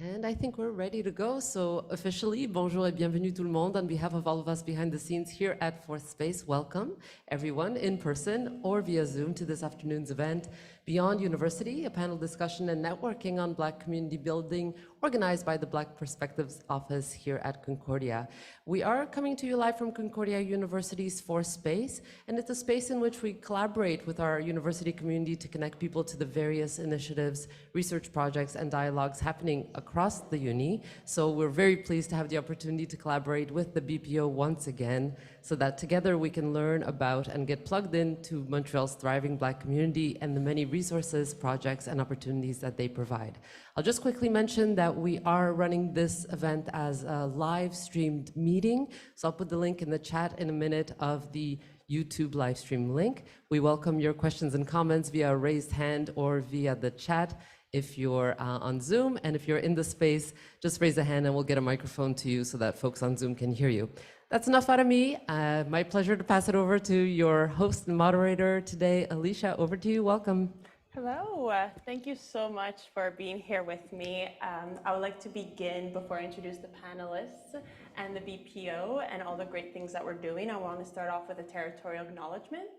And I think we're ready to go. So officially, bonjour et bienvenue tout le monde. On behalf of all of us behind the scenes here at Fourth Space, welcome everyone in person or via Zoom to this afternoon's event, Beyond University, a panel discussion and networking on Black community building organized by the Black Perspectives Office here at Concordia. We are coming to you live from Concordia University's Fourth Space, and it's a space in which we collaborate with our university community to connect people to the various initiatives, research projects, and dialogues happening across the uni. So we're very pleased to have the opportunity to collaborate with the BPO once again, so that together we can learn about and get plugged into Montreal's thriving Black community and the many resources, projects, and opportunities that they provide. I'll just quickly mention that we are running this event as a live streamed meeting. So I'll put the link in the chat in a minute of the YouTube live stream link. We welcome your questions and comments via a raised hand or via the chat if you're on Zoom. And if you're in the space, just raise a hand and we'll get a microphone to you so that folks on Zoom can hear you. That's enough out of me. My pleasure to pass it over to your host and moderator today, Alicia. Over to you. Welcome. Hello, thank you so much for being here with me. I would like to begin before I introduce the panelists and the BPO and all the great things that we're doing. I want to start off with a territorial acknowledgement.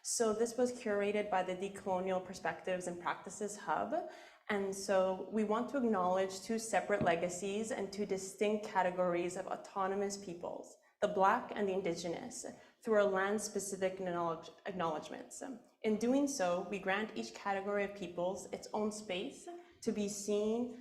So this was curated by the Decolonial Perspectives and Practices Hub. And so we want to acknowledge two separate legacies and two distinct categories of autonomous peoples, the Black and the Indigenous, through our land-specific acknowledgements. In doing so, we grant each category of peoples its own space to be seen,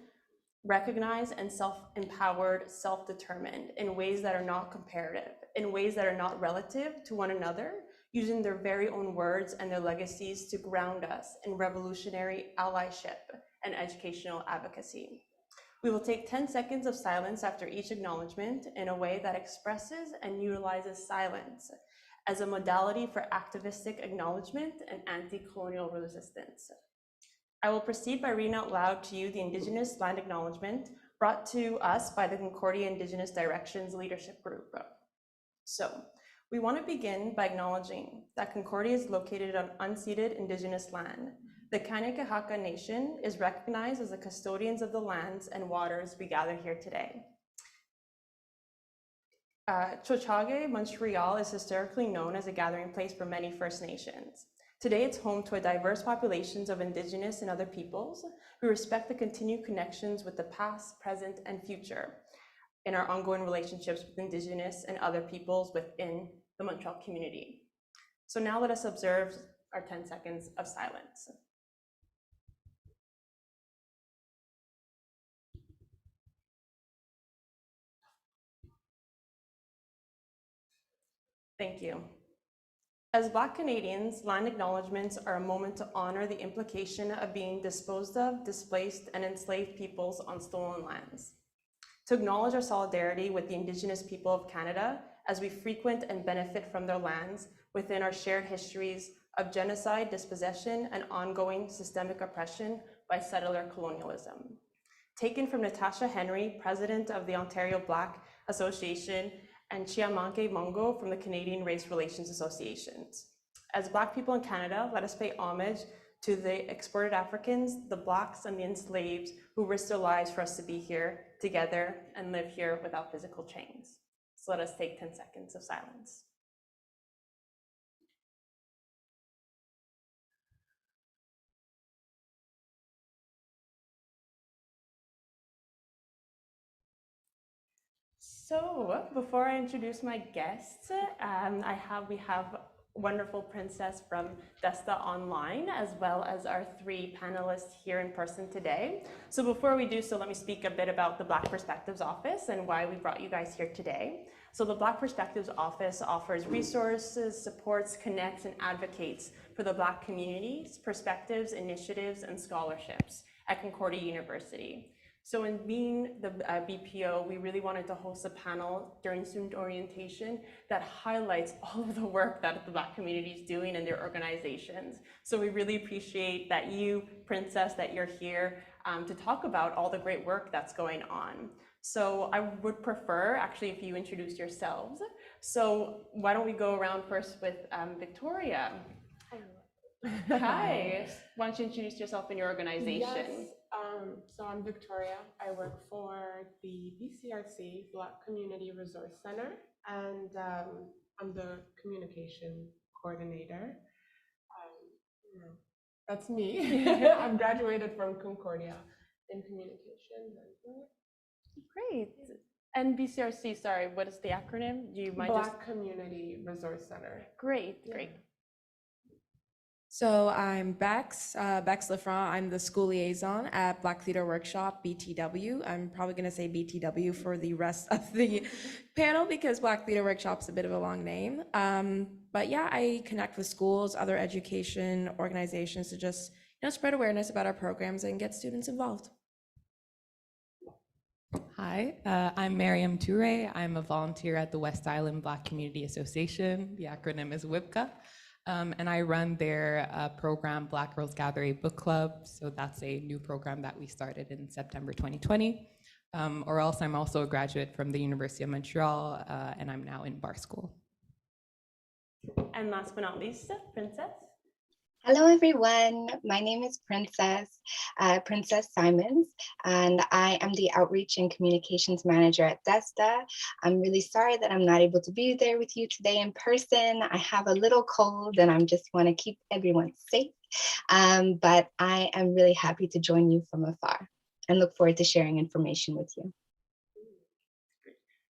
recognized, and self-empowered, self-determined in ways that are not comparative, in ways that are not relative to one another, using their very own words and their legacies to ground us in revolutionary allyship and educational advocacy. We will take 10 seconds of silence after each acknowledgement in a way that expresses and utilizes silence as a modality for activistic acknowledgement and anti-colonial resistance. I will proceed by reading out loud to you the Indigenous Land Acknowledgement brought to us by the Concordia Indigenous Directions Leadership Group. So, we want to begin by acknowledging that Concordia is located on unceded Indigenous land. The Kanekahaka Nation is recognized as the custodians of the lands and waters we gather here today. Tiohtià:ke, Montreal is historically known as a gathering place for many First Nations. Today, it's home to a diverse populations of Indigenous and other peoples who respect the continued connections with the past, present, and future in our ongoing relationships with Indigenous and other peoples within the Montreal community. So now let us observe our 10 seconds of silence. Thank you. As Black Canadians, land acknowledgements are a moment to honor the implication of being disposed of, displaced, and enslaved peoples on stolen lands. To acknowledge our solidarity with the Indigenous people of Canada as we frequent and benefit from their lands within our shared histories of genocide, dispossession, and ongoing systemic oppression by settler colonialism. Taken from Natasha Henry, president of the Ontario Black Association, and Chiamanke Mungo from the Canadian Race Relations Associations. As Black people in Canada, let us pay homage to the exported Africans, the Blacks, and the enslaved who risked their lives for us to be here together and live here without physical chains. So let us take 10 seconds of silence. So before I introduce my guests, we have wonderful princess from Desta Online, as well as our three panelists here in person today. So before we do so, let me speak a bit about the Black Perspectives Office and why we brought you guys here today. So the Black Perspectives Office offers resources, supports, connects, and advocates for the Black communities, perspectives, initiatives, and scholarships at Concordia University. So in being the BPO, we really wanted to host a panel during student orientation that highlights all of the work that the Black community is doing in their organizations. So we really appreciate that you, Princess, that you're here to talk about all the great work that's going on. So I would prefer, actually, if you introduce yourselves. So why don't we go around first with Victoria? Hi. Why don't you introduce yourself and your organization? Yes. So I'm Victoria. I work for the BCRC Black Community Resource Center, and I'm the communication coordinator. You know, that's me. I'm graduated from Concordia in communications. Great. And BCRC, sorry, what is the acronym? Do you mind just? Black Community Resource Center. Great, Yeah. great. So I'm Bex Lefranc. I'm the school liaison at Black Theater Workshop, BTW. I'm probably going to say BTW for the rest of the panel because Black Theater Workshop's a bit of a long name. But yeah, I connect with schools, other education organizations to just spread awareness about our programs and get students involved. Hi, I'm Miriam Toure. I'm a volunteer at the West Island Black Community Association. The acronym is WIPCA. And I run their program, Black Girls Gather a Book Club. So that's a new program that we started in September 2020. Or else I'm also a graduate from the University of Montreal, and I'm now in bar school. And last but not least, Princess. Hello, everyone. My name is Princess Simons, and I am the Outreach and Communications Manager at DESTA. I'm really sorry that I'm not able to be there with you today in person. I have a little cold and I just want to keep everyone safe. But I am really happy to join you from afar and look forward to sharing information with you.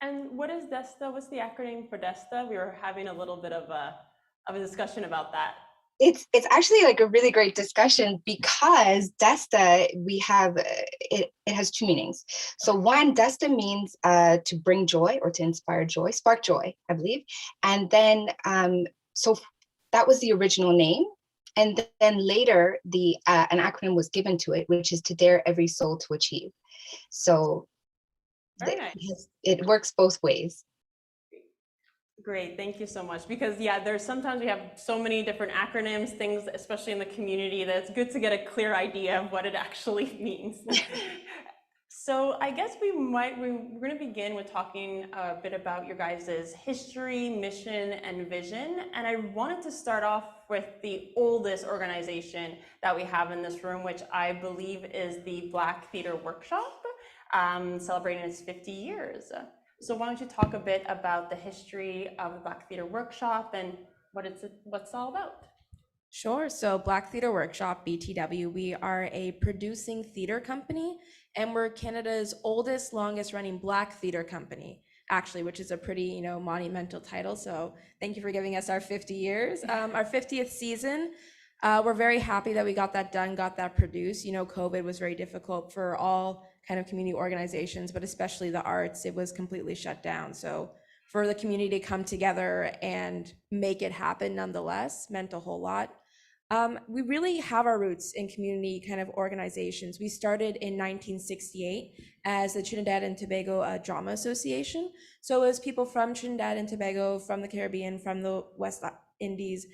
And what is DESTA? What's the acronym for DESTA? We were having a little bit of a discussion about that. It's actually like a really great discussion because DESTA, we have, it has two meanings. So one, DESTA means to bring joy or to inspire joy, spark joy, I believe. And then, so that was the original name. And then later, an acronym was given to it, which is to dare every soul to achieve. So Very nice. It works both ways. Great, thank you so much. Because yeah, there's sometimes we have so many different acronyms, things, especially in the community, that it's good to get a clear idea of what it actually means. So I guess we're going to begin with talking a bit about your guys' history, mission, and vision. And I wanted to start off with the oldest organization that we have in this room, which I believe is the Black Theater Workshop, celebrating its 50 years. So why don't you talk a bit about the history of the Black Theater Workshop and what's it all about? Sure. So Black Theater Workshop, BTW, we are a producing theater company, and we're Canada's oldest, longest running Black theater company, actually, which is a pretty, monumental title. So thank you for giving us our 50 years. Our 50th season, we're very happy that we got that done, got that produced. COVID was very difficult for all kind of community organizations, but especially the arts. It was completely shut down. So for the community to come together and make it happen nonetheless meant a whole lot. We really have our roots in community kind of organizations. We started in 1968 as the Trinidad and Tobago Drama Association. So it was people from Trinidad and Tobago, from the Caribbean, from the West Indies,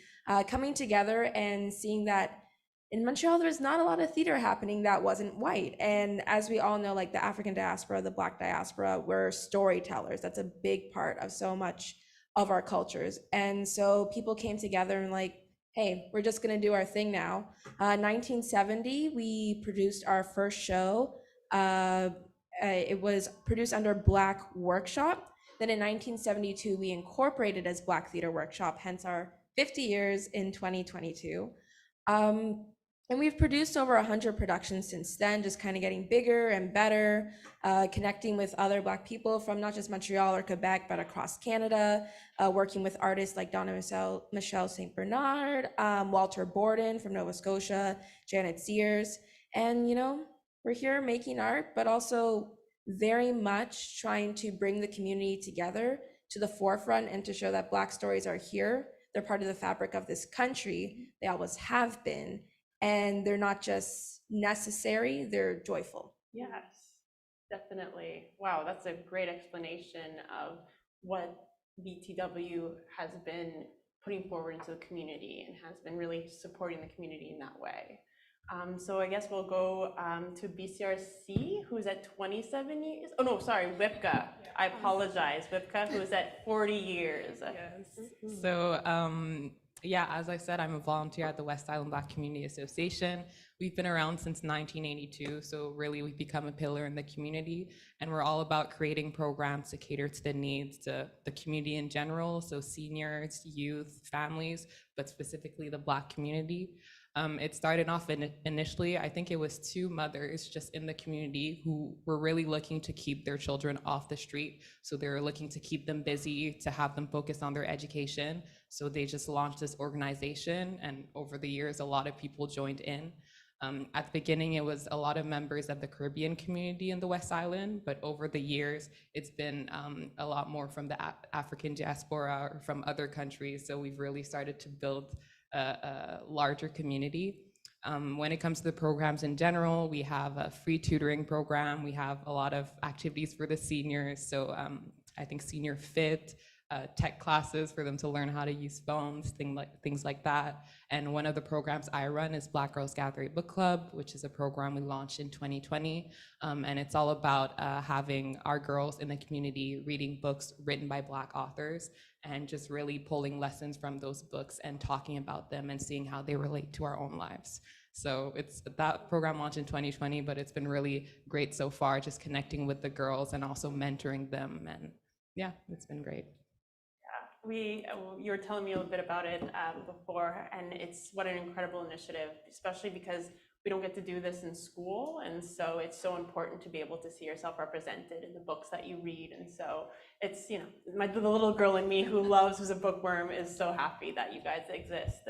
coming together and seeing that in Montreal, there's not a lot of theater happening that wasn't white. And as we all know, like the African diaspora, the Black diaspora, we're storytellers. That's a big part of so much of our cultures. And so people came together and like, hey, we're just going to do our thing now. 1970, we produced our first show. It was produced under Black Workshop. Then in 1972, we incorporated as Black Theater Workshop, hence our 50 years in 2022. And we've produced over 100 productions since then, just kind of getting bigger and better, connecting with other Black people from not just Montreal or Quebec, but across Canada, working with artists like Donna Michelle St. Bernard, Walter Borden from Nova Scotia, Janet Sears. And, we're here making art, but also very much trying to bring the community together to the forefront and to show that Black stories are here. They're part of the fabric of this country. They always have been. And they're not just necessary, they're joyful. Yes, definitely. Wow, that's a great explanation of what BTW has been putting forward into the community and has been really supporting the community in that way. So I guess we'll go to BCRC, who's at 27 years. Oh no, sorry, WIPCA. Yeah. I apologize, WIPCA, who's at 40 years. Yes. So Yeah, as I said, I'm a volunteer at the West Island Black Community Association. We've been around since 1982, so really we've become a pillar in the community, and we're all about creating programs to cater to the needs to the community in general, so seniors, youth, families, but specifically the Black community. It started off initially, I think it was two mothers just in the community who were really looking to keep their children off the street. So they were looking to keep them busy, to have them focus on their education. So they just launched this organization, and over the years, a lot of people joined in. At the beginning, it was a lot of members of the Caribbean community in the West Island, but over the years, it's been a lot more from the African diaspora or from other countries. So we've really started to build a larger community. When it comes to the programs in general, we have a free tutoring program. We have a lot of activities for the seniors. So I think Senior Fit, tech classes for them to learn how to use phones, things like that. And one of the programs I run is Black Girls Gathering Book Club, which is a program we launched in 2020. And it's all about having our girls in the community reading books written by Black authors and just really pulling lessons from those books and talking about them and seeing how they relate to our own lives. So it's that program launched in 2020, but it's been really great so far, just connecting with the girls and also mentoring them. And yeah, it's been great. You were telling me a little bit about it before, and it's what an incredible initiative, especially because we don't get to do this in school, and so it's so important to be able to see yourself represented in the books that you read. And so it's, you know, the little girl in me who's a bookworm is so happy that you guys exist.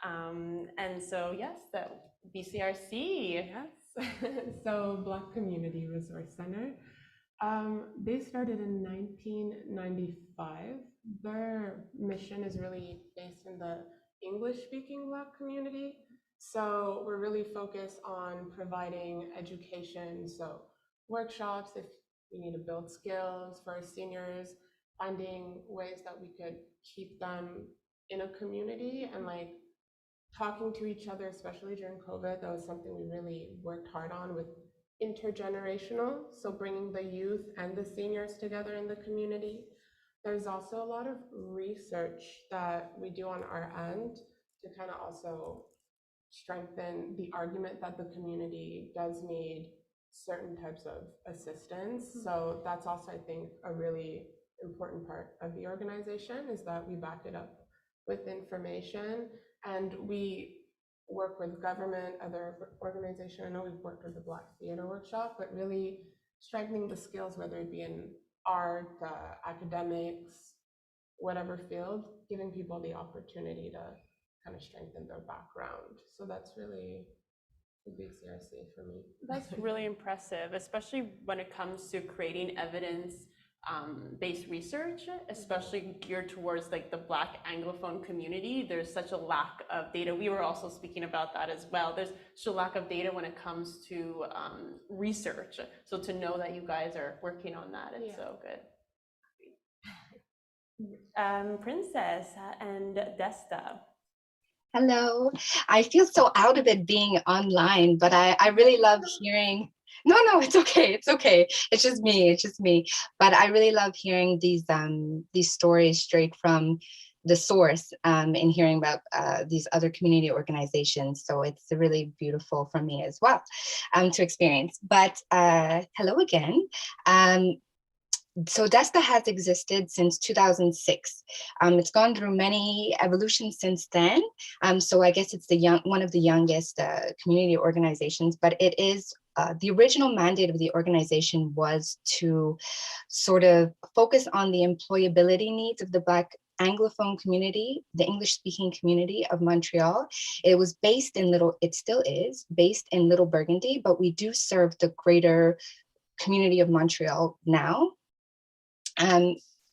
And so yes, the BCRC. Yes. So Black Community Resource Center. They started in 1995. Their mission is really based in the English-speaking Black community. So we're really focused on providing education, so workshops if we need to build skills for our seniors, finding ways that we could keep them in a community and like talking to each other, especially during COVID. That was something we really worked hard on with intergenerational, so bringing the youth and the seniors together in the community. There's also a lot of research that we do on our end to kind of also strengthen the argument that the community does need certain types of assistance. So that's also, I think, a really important part of the organization, is that we back it up with information, and we work with government, other organizations. I know we've worked with the Black Theater Workshop, but really strengthening the skills, whether it be in art, academics, whatever field, giving people the opportunity to kind of strengthen their background. So that's really the BCRC for me. That's really impressive, especially when it comes to creating evidence-based research, especially geared towards like the Black Anglophone community. There's such a lack of data. We were also speaking about that as well. There's such a lack of data when it comes to research. So to know that you guys are working on that, it's so good. Princess and Desta. Hello. I feel so out of it being online, but I really love hearing. No, it's okay. It's okay. It's just me. But I really love hearing these stories straight from the source, and hearing about these other community organizations. So it's really beautiful for me as well to experience. But hello again. So DESTA has existed since 2006. It's gone through many evolutions since then. So I guess it's one of the youngest community organizations, but it is the original mandate of the organization was to sort of focus on the employability needs of the Black Anglophone community, the English-speaking community of Montreal. It was based in it still is based in Little Burgundy, but we do serve the greater community of Montreal now.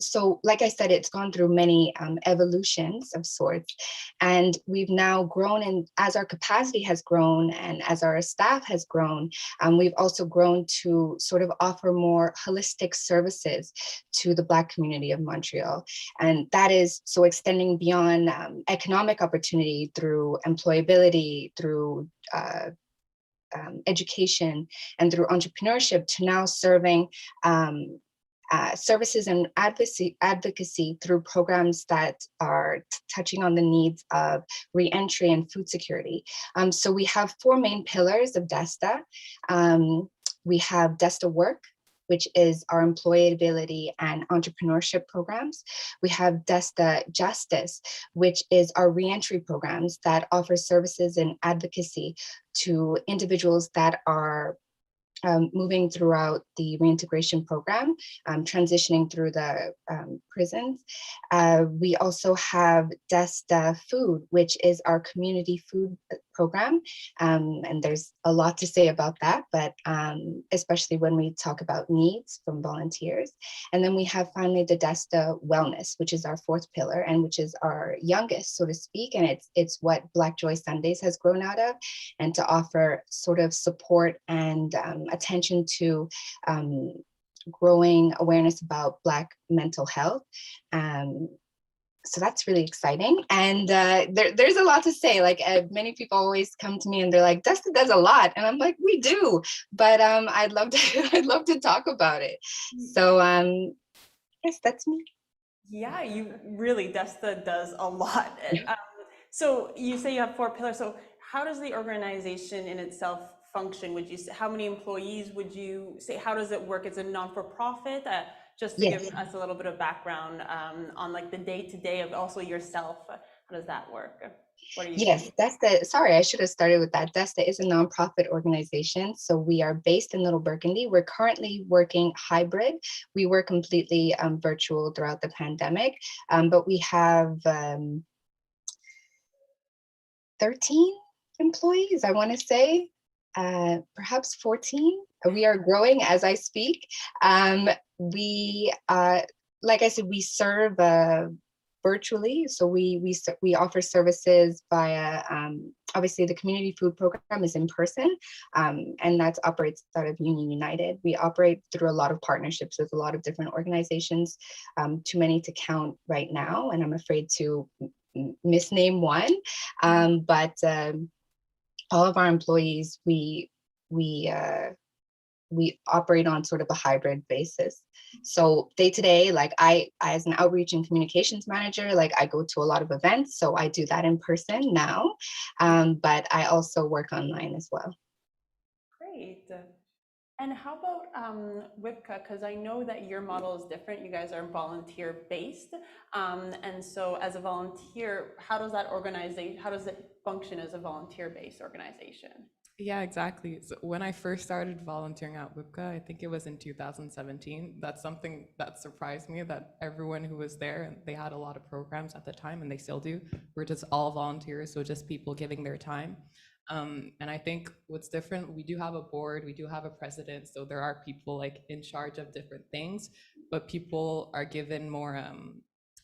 So like I said, it's gone through many evolutions of sorts, and we've now grown, and as our capacity has grown and as our staff has grown, we've also grown to sort of offer more holistic services to the Black community of Montreal. And that is so extending beyond economic opportunity through employability, through education, and through entrepreneurship, to now serving services and advocacy through programs that are touching on the needs of reentry and food security. So we have 4 main pillars of DESTA. We have DESTA Work, which is our employability and entrepreneurship programs. We have DESTA Justice, which is our reentry programs that offer services and advocacy to individuals that are moving throughout the reintegration program, transitioning through the prisons. We also have DESTA Food, which is our community food program. And there's a lot to say about that, but especially when we talk about needs from volunteers. And then we have finally the DESTA Wellness, which is our 4th pillar and which is our youngest, so to speak. And it's what Black Joy Sundays has grown out of, and to offer sort of support and attention to growing awareness about Black mental health. So that's really exciting. And there's a lot to say. Like many people always come to me and they're like, Desta does a lot. And I'm like, we do, but I'd love to talk about it. So yes, that's me. Yeah, you really, Desta does a lot. So you say you have 4 pillars. So how does the organization in itself function? Would you say, how many employees would you say, how does it work? It's a non-for-profit? Just to give us a little bit of background on like the day-to-day of also yourself. How does that work? What are you doing? Sorry, I should have started with that. DESTA is a nonprofit organization. So we are based in Little Burgundy. We're currently working hybrid. We were completely virtual throughout the pandemic, but we have 13 employees, I want to say, perhaps 14. We are growing as I speak. We, like I said, we serve virtually. So we offer services via, obviously the community food program is in person, and that operates out of Union United. We operate through a lot of partnerships with a lot of different organizations, too many to count right now, and I'm afraid to misname one, but all of our employees, we operate on sort of a hybrid basis. So day to day, like I, as an outreach and communications manager, like I go to a lot of events, so I do that in person now, but I also work online as well. Great. And how about WIPCA? Because I know that your model is different. You guys are volunteer based. And so as a volunteer, how does it function as a volunteer based organization? Yeah, exactly. So when I first started volunteering at WIPCA, I think it was in 2017, that's something that surprised me, that everyone who was there, and they had a lot of programs at the time, and they still do, were just all volunteers, so just people giving their time. And I think what's different, we do have a board, we do have a president, so there are people like in charge of different things, but people are given more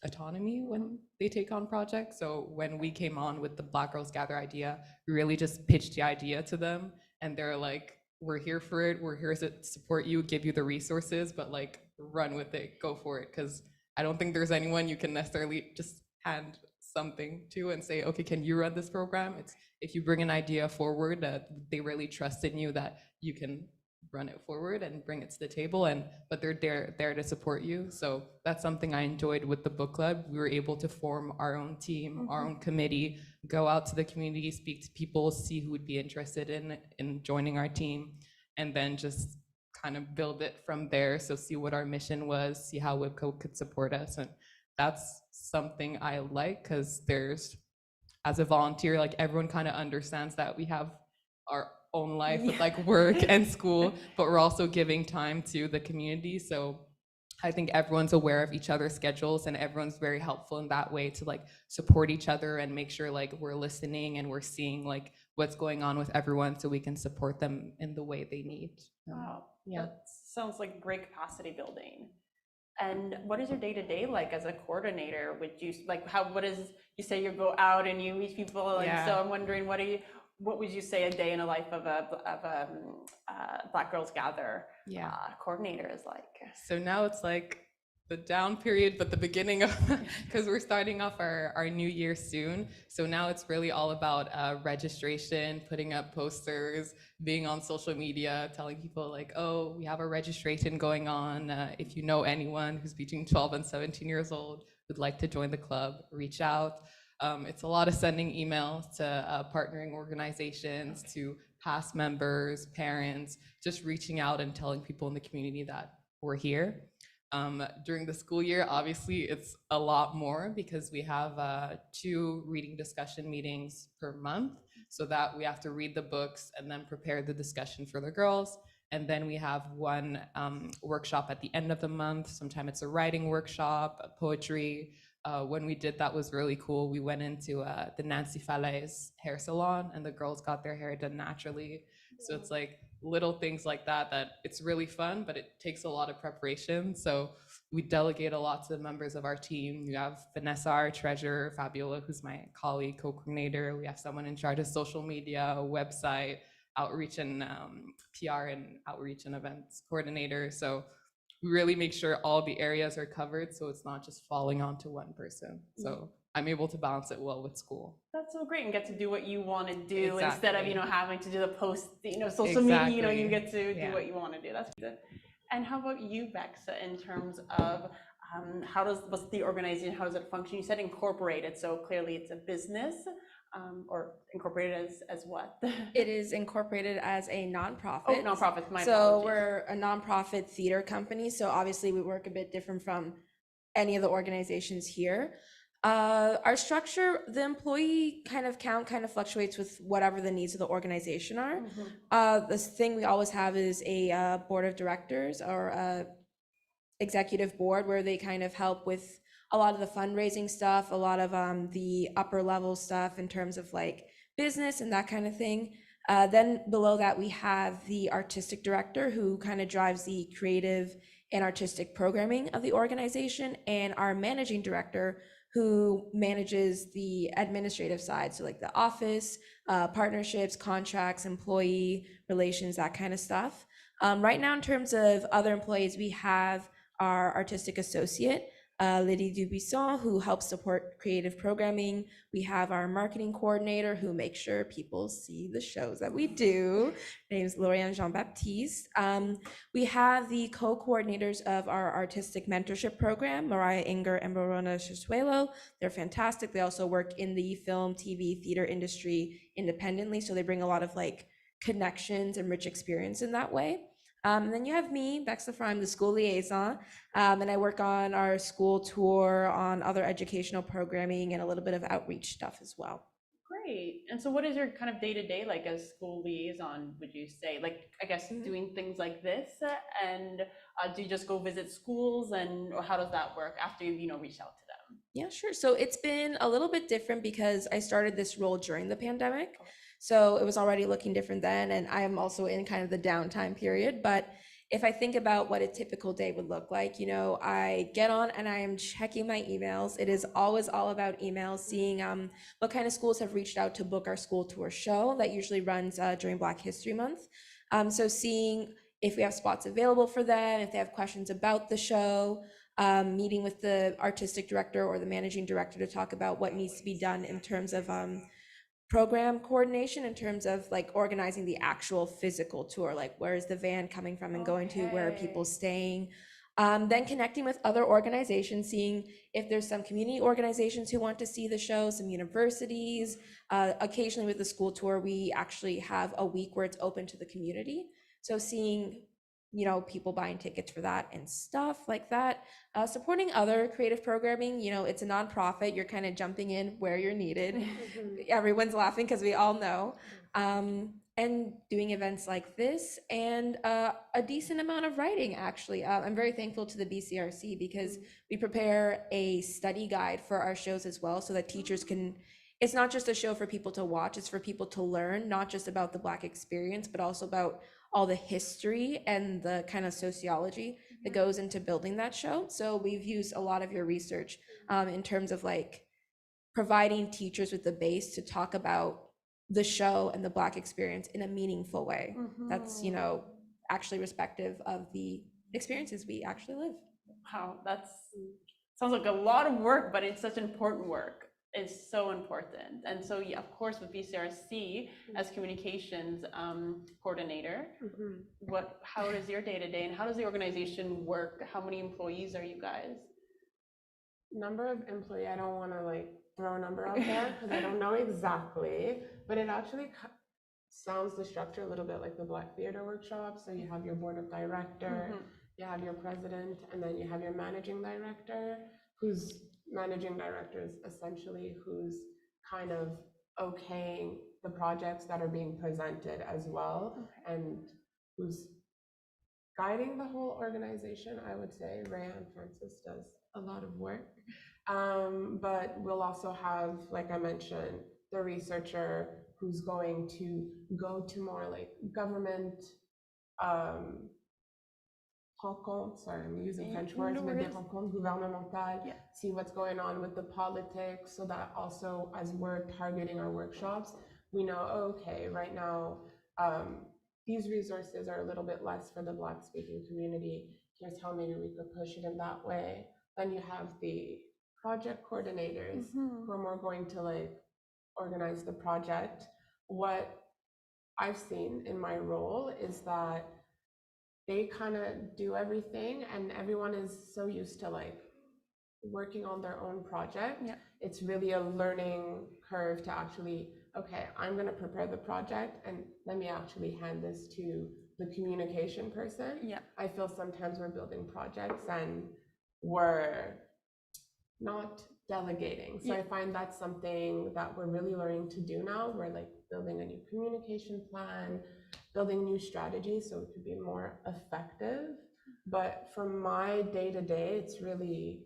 autonomy when they take on projects. So when we came on with the Black Girls Gather idea, we really just pitched the idea to them, and they're like, we're here for it, we're here to support you, give you the resources, but like run with it, go for it. Because I don't think there's anyone you can necessarily just hand something to and say, okay, can you run this program? It's if you bring an idea forward, they really trust in you that you can run it forward and bring it to the table, but they're there to support you. So that's something I enjoyed with the book club. We were able to form our own team, our own committee, go out to the community, speak to people, see who would be interested in joining our team, and then just kind of build it from there. So see what our mission was, see how WIPCO could support us. And that's something I like, because as a volunteer, like everyone kind of understands that we have our own life with like work and school, but we're also giving time to the community. So I think everyone's aware of each other's schedules, and everyone's very helpful in that way to like support each other and make sure like we're listening and we're seeing like what's going on with everyone, so we can support them in the way they need. Wow, that sounds like great capacity building. And what is your day-to-day like as a coordinator? Would you like you say you go out and you meet people, like, so I'm wondering, what would you say a day in a life of a Black Girls Gather coordinator is like? So now it's like the down period, but the beginning of, because we're starting off our new year soon. So now it's really all about registration, putting up posters, being on social media, telling people like, oh, we have a registration going on. If you know anyone who's between 12 and 17 years old who'd like to join the club, reach out. It's a lot of sending emails to partnering organizations, to past members, parents, just reaching out and telling people in the community that we're here. During the school year, obviously, it's a lot more because we have 2 reading discussion meetings per month, so that we have to read the books and then prepare the discussion for the girls. And then we have 1 workshop at the end of the month. Sometimes it's a writing workshop, a poetry. When we did that was really cool. We went into the Nancy Falaise hair salon and the girls got their hair done naturally. So it's like little things like that it's really fun, but it takes a lot of preparation. So we delegate a lot to the members of our team. We have Vanessa, our treasurer, Fabiola, who's my colleague, co-coordinator. We have someone in charge of social media, website, outreach and PR and outreach and events coordinator. So we really make sure all the areas are covered, so it's not just falling onto one person. So I'm able to balance it well with school. That's so great, and get to do what you want to do instead of Exactly. having to do the post, social media. You Exactly. get to do Yeah. what you want to do. That's good. And how about you, Bexa, in terms of what's the organization? How does it function? You said incorporated, so clearly it's a business, or incorporated as what? It is incorporated as a nonprofit. Oh, nonprofit. My So apologies. we're a nonprofit theater company. So obviously we work a bit different from any of the organizations here. Our structure, the employee count fluctuates with whatever the needs of the organization are. This thing we always have is a board of directors or a executive board where they kind of help with a lot of the fundraising stuff, a lot of the upper level stuff in terms of like business and that kind of thing. Then below that, we have the artistic director who kind of drives the creative and artistic programming of the organization, and our managing director who manages the administrative side. So like the office, partnerships, contracts, employee relations, that kind of stuff. Right now, in terms of other employees, we have our artistic associate, Lydie Dubuisson, who helps support creative programming. We have our marketing coordinator who makes sure people see the shows that we do. Her name is Lauriane Jean-Baptiste. We have the co-coordinators of our artistic mentorship program, Mariah Inger and Barona Chisuelo. They're fantastic. They also work in the film, TV, theater industry independently, so they bring a lot of like connections and rich experience in that way. And then you have me, Bexa Fry, I'm the school liaison, and I work on our school tour, on other educational programming, and a little bit of outreach stuff as well. Great. And so what is your kind of day-to-day like as school liaison, would you say? Like, I guess doing things like this, and do you just go visit schools, and or how does that work after you've, reached out to them? Yeah, sure. So it's been a little bit different because I started this role during the pandemic. So it was already looking different then, and I am also in kind of the downtime period. But if I think about what a typical day would look like, I get on and I am checking my emails. It is always all about emails, seeing what kind of schools have reached out to book our school tour show that usually runs during Black History Month. So seeing if we have spots available for them, if they have questions about the show, meeting with the artistic director or the managing director to talk about what needs to be done in terms of program coordination, in terms of like organizing the actual physical tour, like where is the van coming from and going to, where are people staying. Then connecting with other organizations, seeing if there's some community organizations who want to see the show, some universities. Occasionally with the school tour, we actually have a week where it's open to the community. So seeing people buying tickets for that and stuff like that. Supporting other creative programming, it's a nonprofit, you're kind of jumping in where you're needed. Everyone's laughing because we all know. And doing events like this, and a decent amount of writing, actually. I'm very thankful to the BCRC because we prepare a study guide for our shows as well, so that teachers can, it's not just a show for people to watch, it's for people to learn, not just about the Black experience, but also about all the history and the kind of sociology that goes into building that show. So we've used a lot of your research in terms of like providing teachers with the base to talk about the show and the Black experience in a meaningful way. That's, actually respective of the experiences we actually live. Wow, that's sounds like a lot of work, but it's such important work. It's so important. And so, yeah, of course, with BCRC as communications coordinator, how does your day to day and how does the organization work? How many employees are you guys? Number of employee, I don't want to like throw a number out there because I don't know exactly, but it actually sounds the structure a little bit like the Black Theater Workshop. So you have your board of director, you have your president, and then you have your managing director, who's managing director is essentially who's kind of okaying the projects that are being presented as well, and who's guiding the whole organization. I would say Rayanne Francis does a lot of work, but we'll also have, like I mentioned, the researcher who's going to go to more like government rencontres, sorry, I'm using French words, but des rencontres gouvernementales, see what's going on with the politics, so that also as we're targeting our workshops, we know, okay, right now, these resources are a little bit less for the Black speaking community. Here's how maybe we could push it in that way. Then you have the project coordinators who are more going to like organize the project. What I've seen in my role is that they kind of do everything, and everyone is so used to like working on their own project. It's really a learning curve to actually, okay, I'm going to prepare the project and let me actually hand this to the communication person. I feel sometimes we're building projects and we're not delegating. So I find that's something that we're really learning to do now. We're like building a new communication plan, building new strategies so it could be more effective. But for my day-to-day, it's really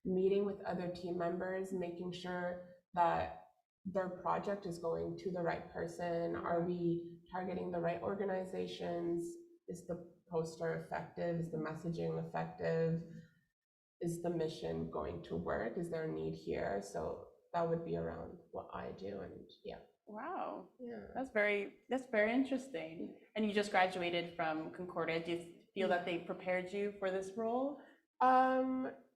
meeting with other team members, making sure that their project is going to the right person. Are we targeting the right organizations? Is the poster effective? Is the messaging effective? Is the mission going to work? Is there a need here? So that would be around what I do, and Wow, that's very interesting. And you just graduated from Concordia. Do you feel that they prepared you for this role?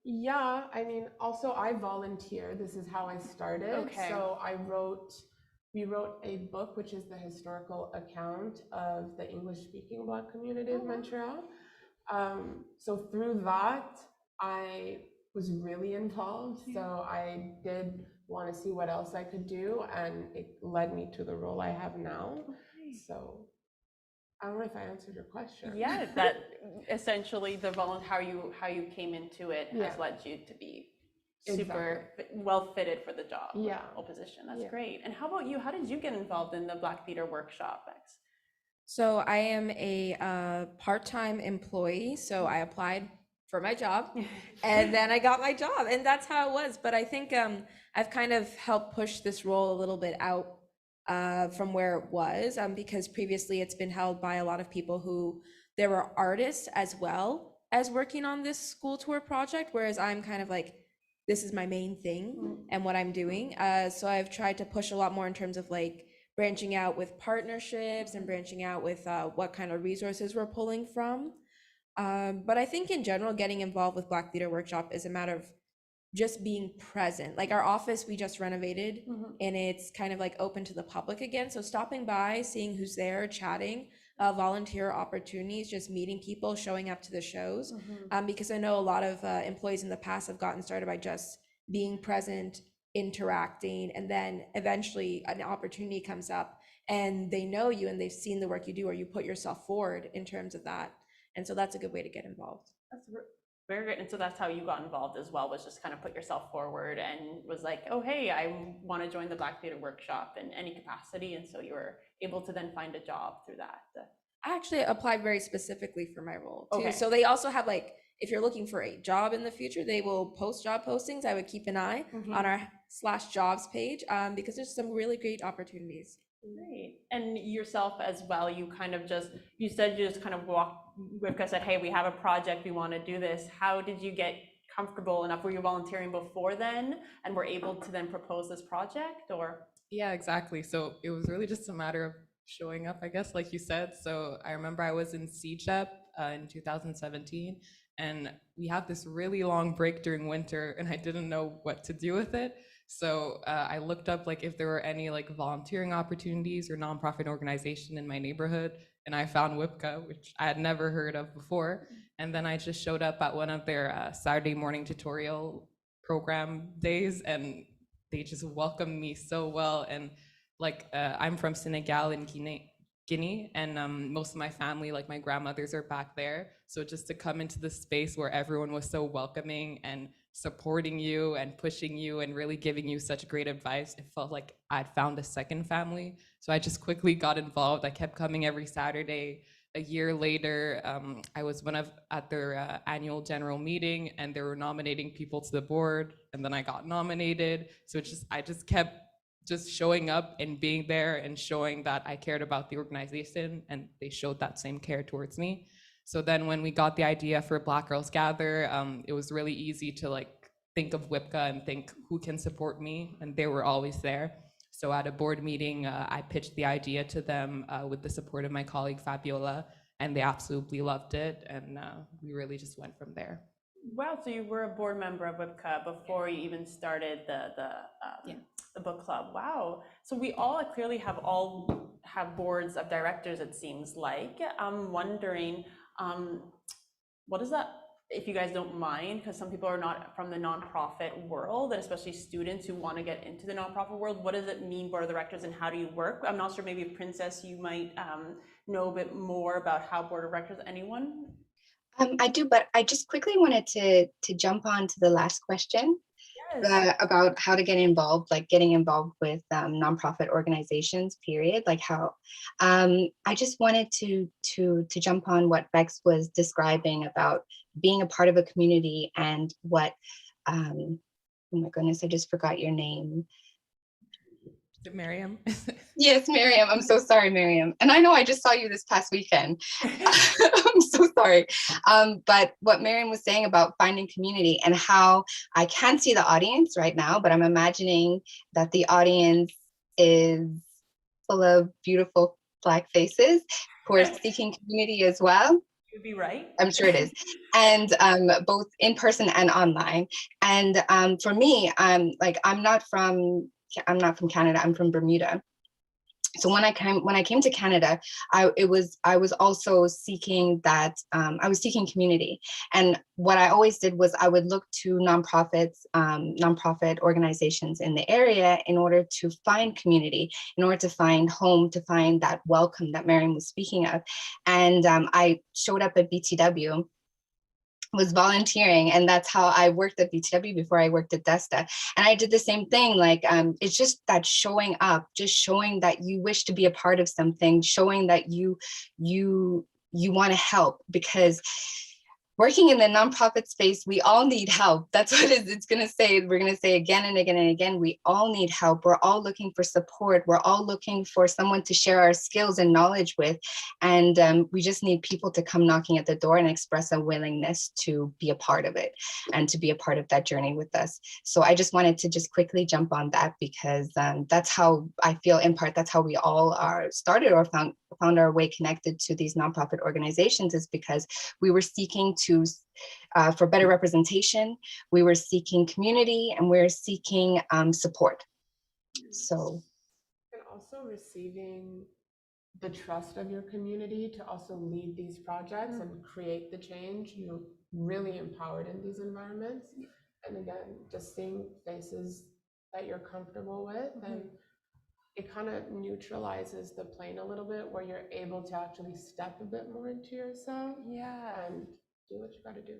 Yeah, I mean, also I volunteer. This is how I started. Okay. So we wrote a book, which is the historical account of the English-speaking Black community of Montreal. So through that, I was really involved. So I did want to see what else I could do, and it led me to the role I have now. So I don't know if I answered your question. Yeah, that essentially how you came into it has led you to be super well fitted for the job or position. That's great. And how about you? How did you get involved in the Black Theater Workshop? So I am a part-time employee. So I applied for my job and then I got my job, and that's how it was. But I think I've kind of helped push this role a little bit out from where it was, because previously it's been held by a lot of people who there were artists as well as working on this school tour project, whereas I'm kind of like, this is my main thing and what I'm doing. So I've tried to push a lot more in terms of like branching out with partnerships and branching out with what kind of resources we're pulling from. But I think in general, getting involved with Black Theater Workshop is a matter of just being present. Like our office, we just renovated and it's kind of like open to the public again. So stopping by, seeing who's there, chatting, volunteer opportunities, just meeting people, showing up to the shows. Because I know a lot of employees in the past have gotten started by just being present, interacting, and then eventually an opportunity comes up and they know you and they've seen the work you do, or you put yourself forward in terms of that. And so that's a good way to get involved. That's very good. And so that's how you got involved as well, was just kind of put yourself forward and was like, oh, hey, I want to join the Black Theater Workshop in any capacity. And so you were able to then find a job through that. I actually applied very specifically for my role too. Okay. So they also have like, if you're looking for a job in the future, they will post job postings. I would keep an eye on our /jobs page because there's some really great opportunities. Great. And yourself as well, you kind of just, you said you just kind of walked with us, said, hey, we have a project, we want to do this. How did you get comfortable enough? Were you volunteering before then and were able to then propose this project, or? Yeah, exactly. So it was really just a matter of showing up, I guess, like you said. So I remember I was in CJEP in 2017, And we have this really long break during winter, and I didn't know what to do with it. So I looked up like if there were any like volunteering opportunities or nonprofit organization in my neighborhood, and I found WIPCA, which I had never heard of before. And then I just showed up at one of their Saturday morning tutorial program days, and they just welcomed me so well. And like I'm from Senegal in Guinea, and most of my family, like my grandmothers, are back there. So just to come into the space where everyone was so welcoming and supporting you and pushing you and really giving you such great advice, it felt like I'd found a second family. So I just quickly got involved. I kept coming every Saturday. A year later, I was at their annual general meeting, and they were nominating people to the board, and then I got nominated. So I just kept just showing up and being there and showing that I cared about the organization, and they showed that same care towards me. So then when we got the idea for Black Girls Gather, it was really easy to like think of WIPCA and think who can support me, and they were always there. So at a board meeting, I pitched the idea to them with the support of my colleague Fabiola, and they absolutely loved it, and we really just went from there. Wow, so you were a board member of WIPCA before you even started the book club. Wow. So we all clearly have boards of directors, it seems like. I'm wondering, what is that, if you guys don't mind, because some people are not from the nonprofit world, and especially students who want to get into the nonprofit world, what does it mean, board of directors, and how do you work? I'm not sure, maybe Princess, you might know a bit more about how board of directors, anyone? I do, but I just quickly wanted to jump on to the last question. Yes. About how to get involved, like getting involved with nonprofit organizations, period. Like how I just wanted to jump on what Bex was describing about being a part of a community and what oh my goodness, I just forgot your name. Is it Miriam? Yes, Miriam. I'm so sorry, Miriam. And I know I just saw you this past weekend. I'm so sorry. But what Miriam was saying about finding community and how I can't see the audience right now, but I'm imagining that the audience is full of beautiful Black faces who are seeking community as well. You'd be right. I'm sure it is. And both in person and online. And for me, I'm not from Canada, I'm from Bermuda. So when I came to Canada, I was also seeking that I was seeking community, and what I always did was I would look to nonprofit organizations in the area in order to find community, in order to find home, to find that welcome that Miriam was speaking of, and I showed up at BTW. Was volunteering, and that's how I worked at BTW before I worked at Desta. And I did the same thing. Like it's just that showing up, just showing that you wish to be a part of something, showing that you want to help, because working in the nonprofit space, we all need help. That's what it's going to say. We're going to say again and again and again, we all need help. We're all looking for support. We're all looking for someone to share our skills and knowledge with. And we just need people to come knocking at the door and express a willingness to be a part of it and to be a part of that journey with us. So I just wanted to just quickly jump on that, because that's how I feel, in part, that's how we all are started or found our way connected to these nonprofit organizations, is because we were seeking for better representation, we were seeking community, and we were seeking support. So, and also receiving the trust of your community to also lead these projects and create the change. You're really empowered in these environments. And again, just seeing faces that you're comfortable with, and it kind of neutralizes the plane a little bit, where you're able to actually step a bit more into yourself. Yeah. And do what you got to do.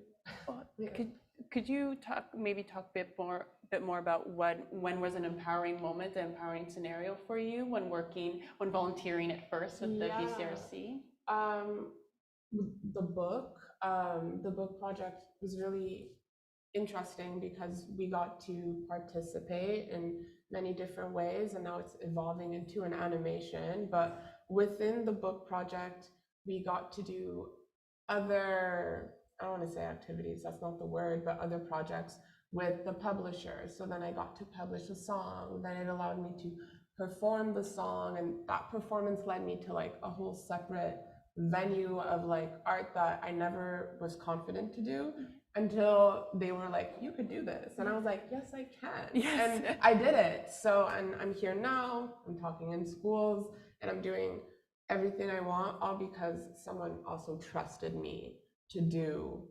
Could you talk a bit more about when was an empowering moment, an empowering scenario for you when volunteering at first with the BCRC? The book project was really interesting because we got to participate in many different ways, and now it's evolving into an animation. But within the book project, we got to do other, I don't want to say activities, that's not the word, but other projects with the publisher. So then I got to publish a song, then it allowed me to perform the song, and that performance led me to like a whole separate venue of like art that I never was confident to do until they were like, you could do this. And I was like, yes, I can. Yes. And I did it. So, and I'm here now, I'm talking in schools, and I'm doing everything I want, all because someone also trusted me to do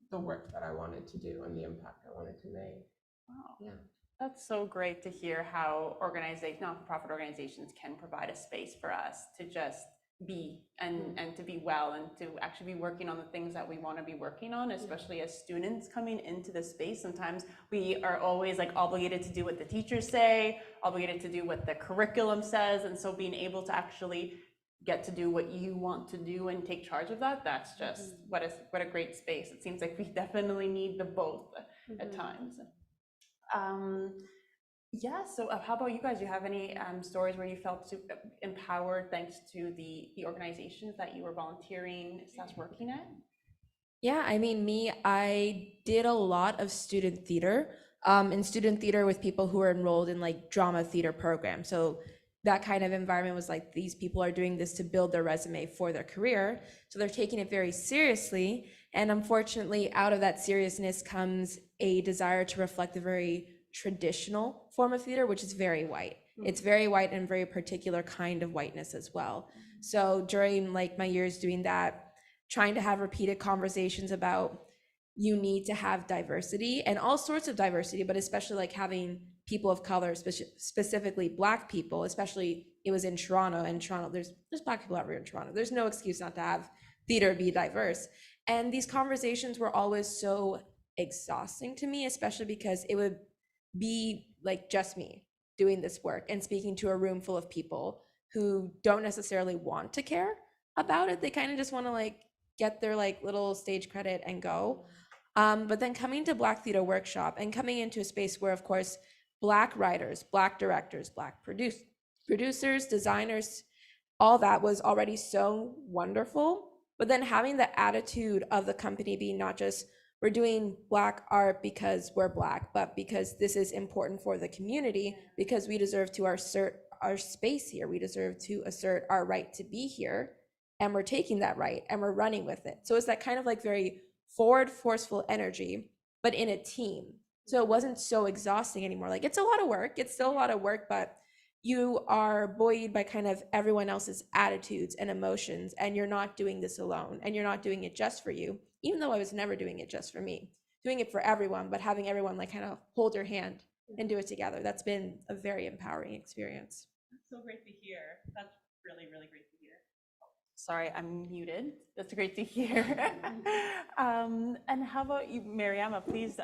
the work that I wanted to do and the impact I wanted to make. Wow. Yeah. That's so great to hear how nonprofit organizations can provide a space for us to just be and to be well and to actually be working on the things that we want to be working on, especially as students coming into the space. Sometimes we are always like obligated to do what the teachers say, obligated to do what the curriculum says, and so being able to actually get to do what you want to do and take charge of that, that's just what a great space. It seems like we definitely need the both at times. Yeah, so how about you guys? Do you have any stories where you felt empowered thanks to the organizations that you were volunteering / working at? Yeah, I mean, I did a lot of student theater, in student theater with people who are enrolled in like drama theater programs. So that kind of environment was like, these people are doing this to build their resume for their career. So they're taking it very seriously. And unfortunately, out of that seriousness comes a desire to reflect a very traditional form of theater, which is very white. It's very white and very particular kind of whiteness as well. So during like my years doing that, trying to have repeated conversations about you need to have diversity and all sorts of diversity, but especially like having people of color, specifically Black people, especially it was in Toronto, and Toronto, there's Black people everywhere in Toronto. There's no excuse not to have theater be diverse. And these conversations were always so exhausting to me, especially because it would be like just me doing this work and speaking to a room full of people who don't necessarily want to care about it. They kind of just want to like get their like little stage credit and go. But then coming to Black Theater Workshop and coming into a space where, of course, Black writers, Black directors, Black producers, designers, all that was already so wonderful. But then having the attitude of the company being not just we're doing Black art because we're Black, but because this is important for the community, because we deserve to assert our space here. We deserve to assert our right to be here. And we're taking that right and we're running with it. So it's that kind of like very forward, forceful energy, but in a team. So it wasn't so exhausting anymore. Like it's a lot of work. It's still a lot of work, but you are buoyed by kind of everyone else's attitudes and emotions, and you're not doing this alone, and you're not doing it just for you, even though I was never doing it just for me, doing it for everyone, but having everyone like kind of hold your hand and do it together. That's been a very empowering experience. That's so great to hear. That's really, really great to hear. Sorry, I'm muted. That's great to hear. And how about you, Mariama? Please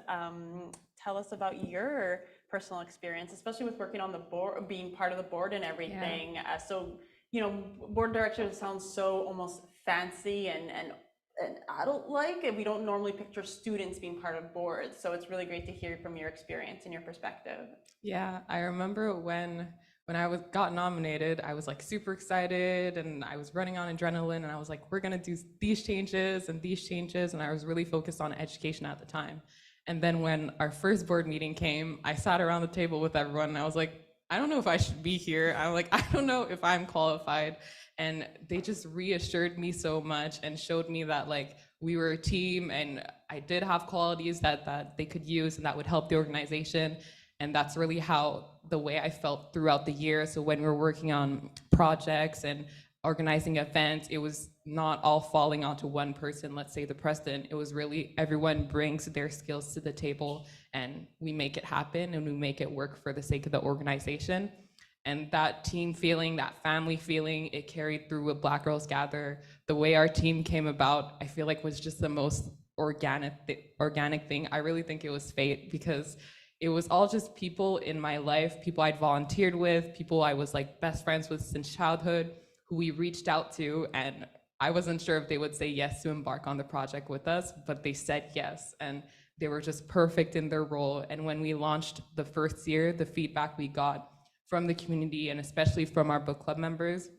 tell us about your personal experience, especially with working on the board, being part of the board and everything. Yeah. So, you know, board director sounds so almost fancy and adult-like, and we don't normally picture students being part of boards. So it's really great to hear from your experience and your perspective. Yeah, I remember when I got nominated, I was like super excited and I was running on adrenaline, and I was like, we're gonna do these changes and these changes, and I was really focused on education at the time. And then when our first board meeting came, I sat around the table with everyone and I was like, I don't know if I should be here. I'm like, I don't know if I'm qualified. And they just reassured me so much and showed me that like we were a team and I did have qualities that they could use and that would help the organization. And that's really how the way I felt throughout the year. So when we were working on projects and organizing events, it was not all falling onto one person, let's say the president. It was really everyone brings their skills to the table and we make it happen and we make it work for the sake of the organization. And that team feeling, that family feeling, it carried through with Black Girls Gather. The way our team came about, I feel like was just the most organic thing. I really think it was fate, because it was all just people in my life, people I'd volunteered with, people I was like best friends with since childhood, who we reached out to, and I wasn't sure if they would say yes to embark on the project with us, but they said yes, and they were just perfect in their role. And when we launched the first year, the feedback we got from the community, and especially from our book club members,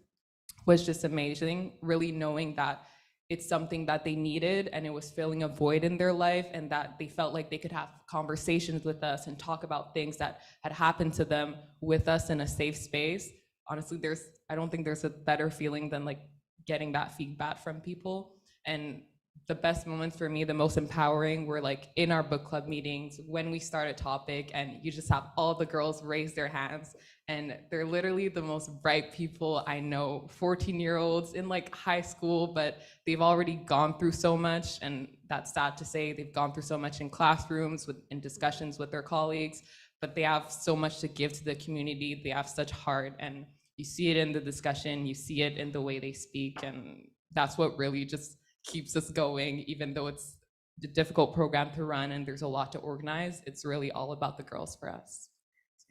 was just amazing, really knowing that it's something that they needed and it was filling a void in their life, and that they felt like they could have conversations with us and talk about things that had happened to them with us in a safe space. Honestly, I don't think there's a better feeling than like getting that feedback from people. And the best moments for me, the most empowering, were like in our book club meetings when we start a topic and you just have all the girls raise their hands, and they're literally the most bright people I know, 14-year-olds in like high school, but they've already gone through so much, and that's sad to say. They've gone through so much in classrooms, in discussions with their colleagues, but they have so much to give to the community. They have such heart, and you see it in the discussion, you see it in the way they speak, and that's what really just keeps us going. Even though it's a difficult program to run and there's a lot to organize, it's really all about the girls for us.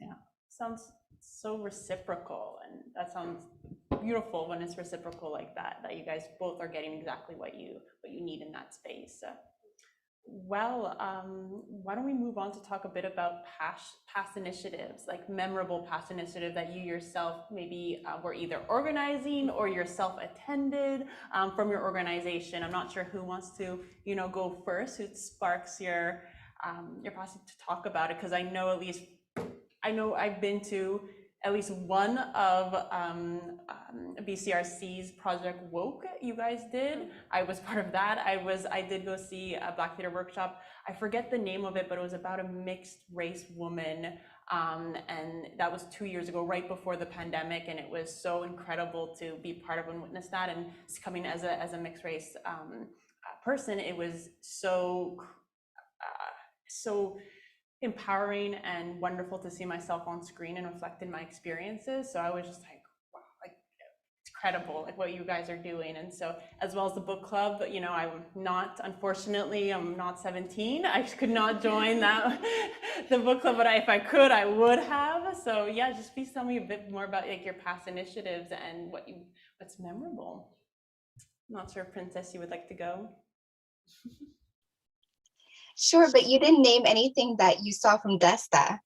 Yeah, sounds so reciprocal, and that sounds beautiful when it's reciprocal like that, that you guys both are getting exactly what you need in that space. Well, why don't we move on to talk a bit about past initiatives, like memorable past initiative that you yourself maybe were either organizing or yourself attended from your organization. I'm not sure who wants to, go first, who sparks your passion to talk about it, because I know I've been to at least one of BCRC's Project Woke you guys did. I was part of that. I did go see a Black Theater workshop. I forget the name of it, but it was about a mixed race woman. And that was 2 years ago, right before the pandemic. And it was so incredible to be part of and witness that. And coming as a mixed race person, it was so empowering and wonderful to see myself on screen and reflect in my experiences. So I was just like, wow, like it's incredible, like what you guys are doing. And so, as well as the book club, unfortunately, I'm not 17. I could not join the book club, but if I could, I would have. So yeah, just please tell me a bit more about like your past initiatives and what's memorable. I'm not sure, Princess, you would like to go? Sure, but you didn't name anything that you saw from Desta.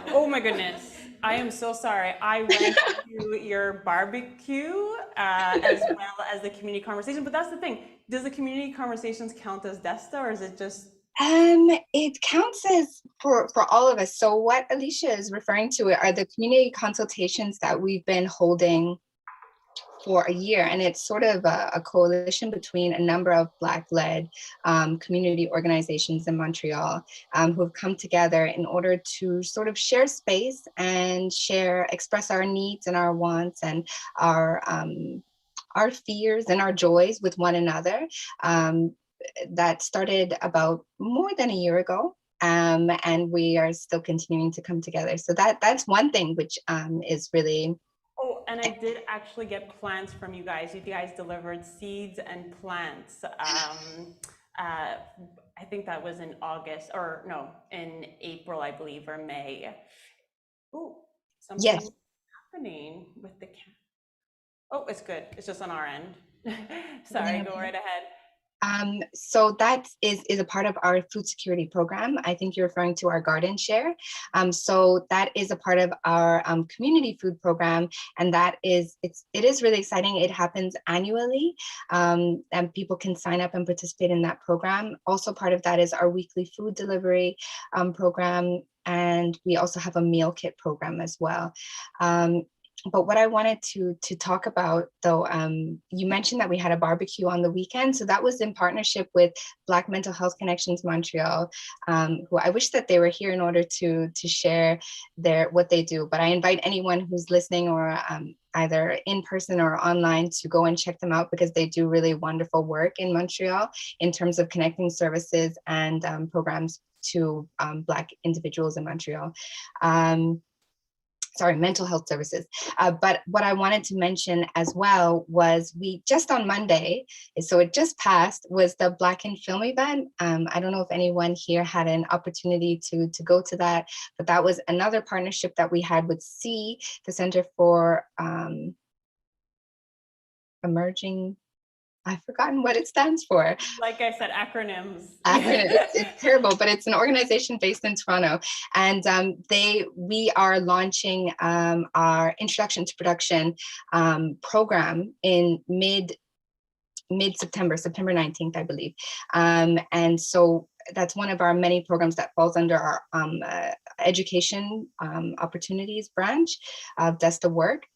Oh my goodness. I am so sorry. I went to your barbecue as well as the community conversation, but that's the thing. Does the community conversations count as Desta, or is it just? It counts as for all of us. So what Alicia is referring to are the community consultations that we've been holding for a year, and it's sort of a coalition between a number of Black-led community organizations in Montreal who have come together in order to sort of share space and express our needs and our wants and our fears and our joys with one another. That started about more than a year ago. And we are still continuing to come together. So that's one thing which is really. Oh, and I did actually get plants from you guys. You guys delivered seeds and plants. I think that was in August, or no, in April, I believe, or May. Oh, something Yes. happening with the cat. Oh, it's good. It's just on our end. Sorry, go right ahead. So that is a part of our food security program. I think you're referring to our garden share. So that is a part of our community food program, and it is really exciting. It happens annually, and people can sign up and participate in that program. Also, part of that is our weekly food delivery program, and we also have a meal kit program as well. But what I wanted to talk about, though, you mentioned that we had a barbecue on the weekend. So that was in partnership with Black Mental Health Connections Montreal, who I wish that they were here in order to share what they do. But I invite anyone who's listening or either in person or online to go and check them out, because they do really wonderful work in Montreal in terms of connecting services and programs to Black individuals in Montreal. Mental health services. But what I wanted to mention as well was we just on Monday, so it just passed, was the Black in Film event. I don't know if anyone here had an opportunity to go to that, but that was another partnership that we had with the Center for Emerging. I've forgotten what it stands for. Like I said, acronyms. It's terrible, but it's an organization based in Toronto, and we are launching our Introduction to Production program in mid-September, September 19th, I believe. And so that's one of our many programs that falls under our education opportunities branch of Desta Work.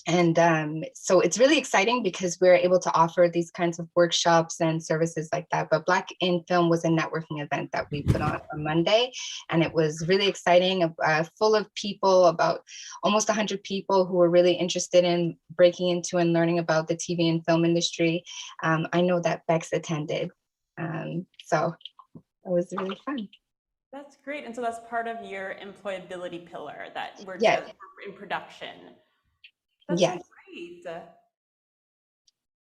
And so it's really exciting because we're able to offer these kinds of workshops and services like that. But Black in Film was a networking event that we put on Monday, and it was really exciting, full of people, about almost 100 people who were really interested in breaking into and learning about the TV and film industry. I know that Bex attended, so it was really fun. That's great. And so that's part of your employability pillar that we're Yes. in production. That's Yes. so great.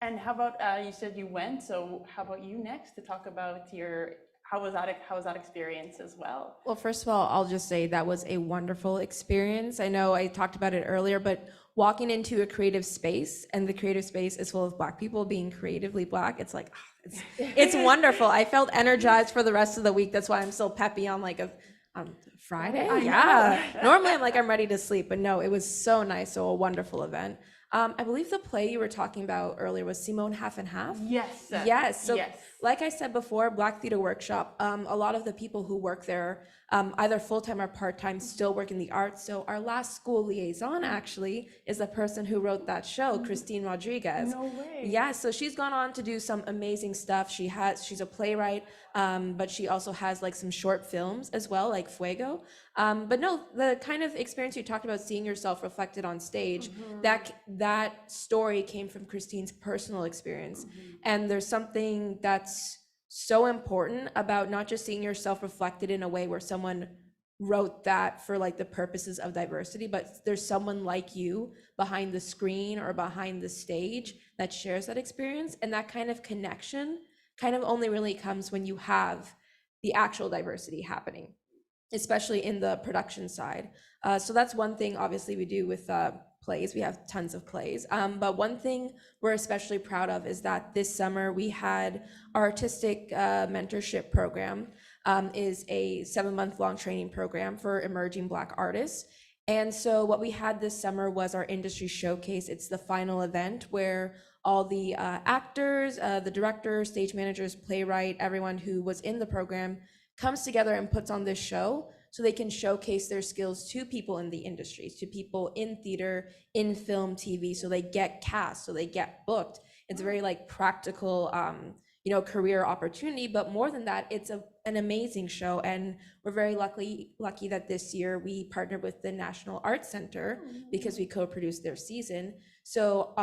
And how about you said you went, so how about you next to talk about your how was that experience as well? Well, first of all, I'll just say that was a wonderful experience. I know I talked about it earlier, but walking into a creative space, and the creative space is full of Black people being creatively Black, it's like, it's wonderful. I felt energized for the rest of the week. That's why I'm still peppy on like a Friday. Yeah. Normally I'm like, I'm ready to sleep, but no, it was so nice. So a wonderful event. I believe the play you were talking about earlier was Simone Half and Half. Yes. Yes. So yes. like I said before, Black Theater Workshop, a lot of the people who work there, either full-time or part-time, still work in the arts. So our last school liaison actually is the person who wrote that show, Christine Rodriguez. No way. Yeah, so she's gone on to do some amazing stuff. She's a playwright, but she also has like some short films as well, like Fuego. But no, the kind of experience you talked about, seeing yourself reflected on stage, that story came from Christine's personal experience. And there's something that's so important about not just seeing yourself reflected in a way where someone wrote that for like the purposes of diversity, but there's someone like you behind the screen or behind the stage that shares that experience. And that kind of connection kind of only really comes when you have the actual diversity happening, especially in the production side. So that's one thing obviously we do with plays. We have tons of plays. But one thing we're especially proud of is that this summer we had our artistic mentorship program, is a 7-month long training program for emerging Black artists. And so what we had this summer was our industry showcase. It's the final event where all the actors, the directors, stage managers, playwright, everyone who was in the program comes together and puts on this show so they can showcase their skills to people in the industries, to people in theater, in film, TV, so they get cast, so they get booked. It's a very like practical, career opportunity, but more than that, it's an amazing show. And we're very lucky that this year we partnered with the National Arts Center because we co-produced their season. So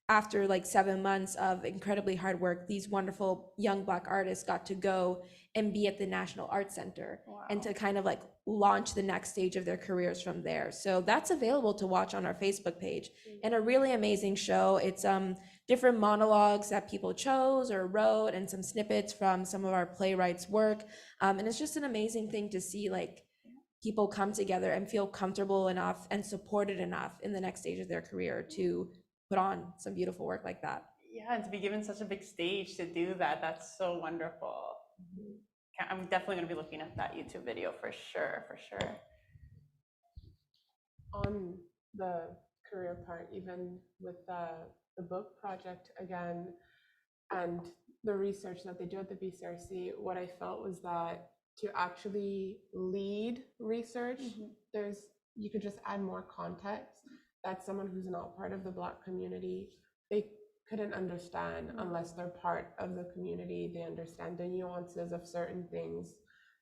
after like 7 months of incredibly hard work, these wonderful young Black artists got to go and be at the National Arts Center. Wow. And to kind of like launch the next stage of their careers from there. So that's available to watch on our Facebook page. And a really amazing show. It's different monologues that people chose or wrote, and some snippets from some of our playwrights' work. And it's just an amazing thing to see like people come together and feel comfortable enough and supported enough in the next stage of their career to put on some beautiful work like that. Yeah, and to be given such a big stage to do that, that's so wonderful. I'm definitely going to be looking at that YouTube video for sure. On the career part, even with the book project again, and the research that they do at the BCRC, what I felt was that to actually lead research, you could just add more context that someone who's not part of the Black community, they couldn't understand unless they're part of the community. They understand the nuances of certain things.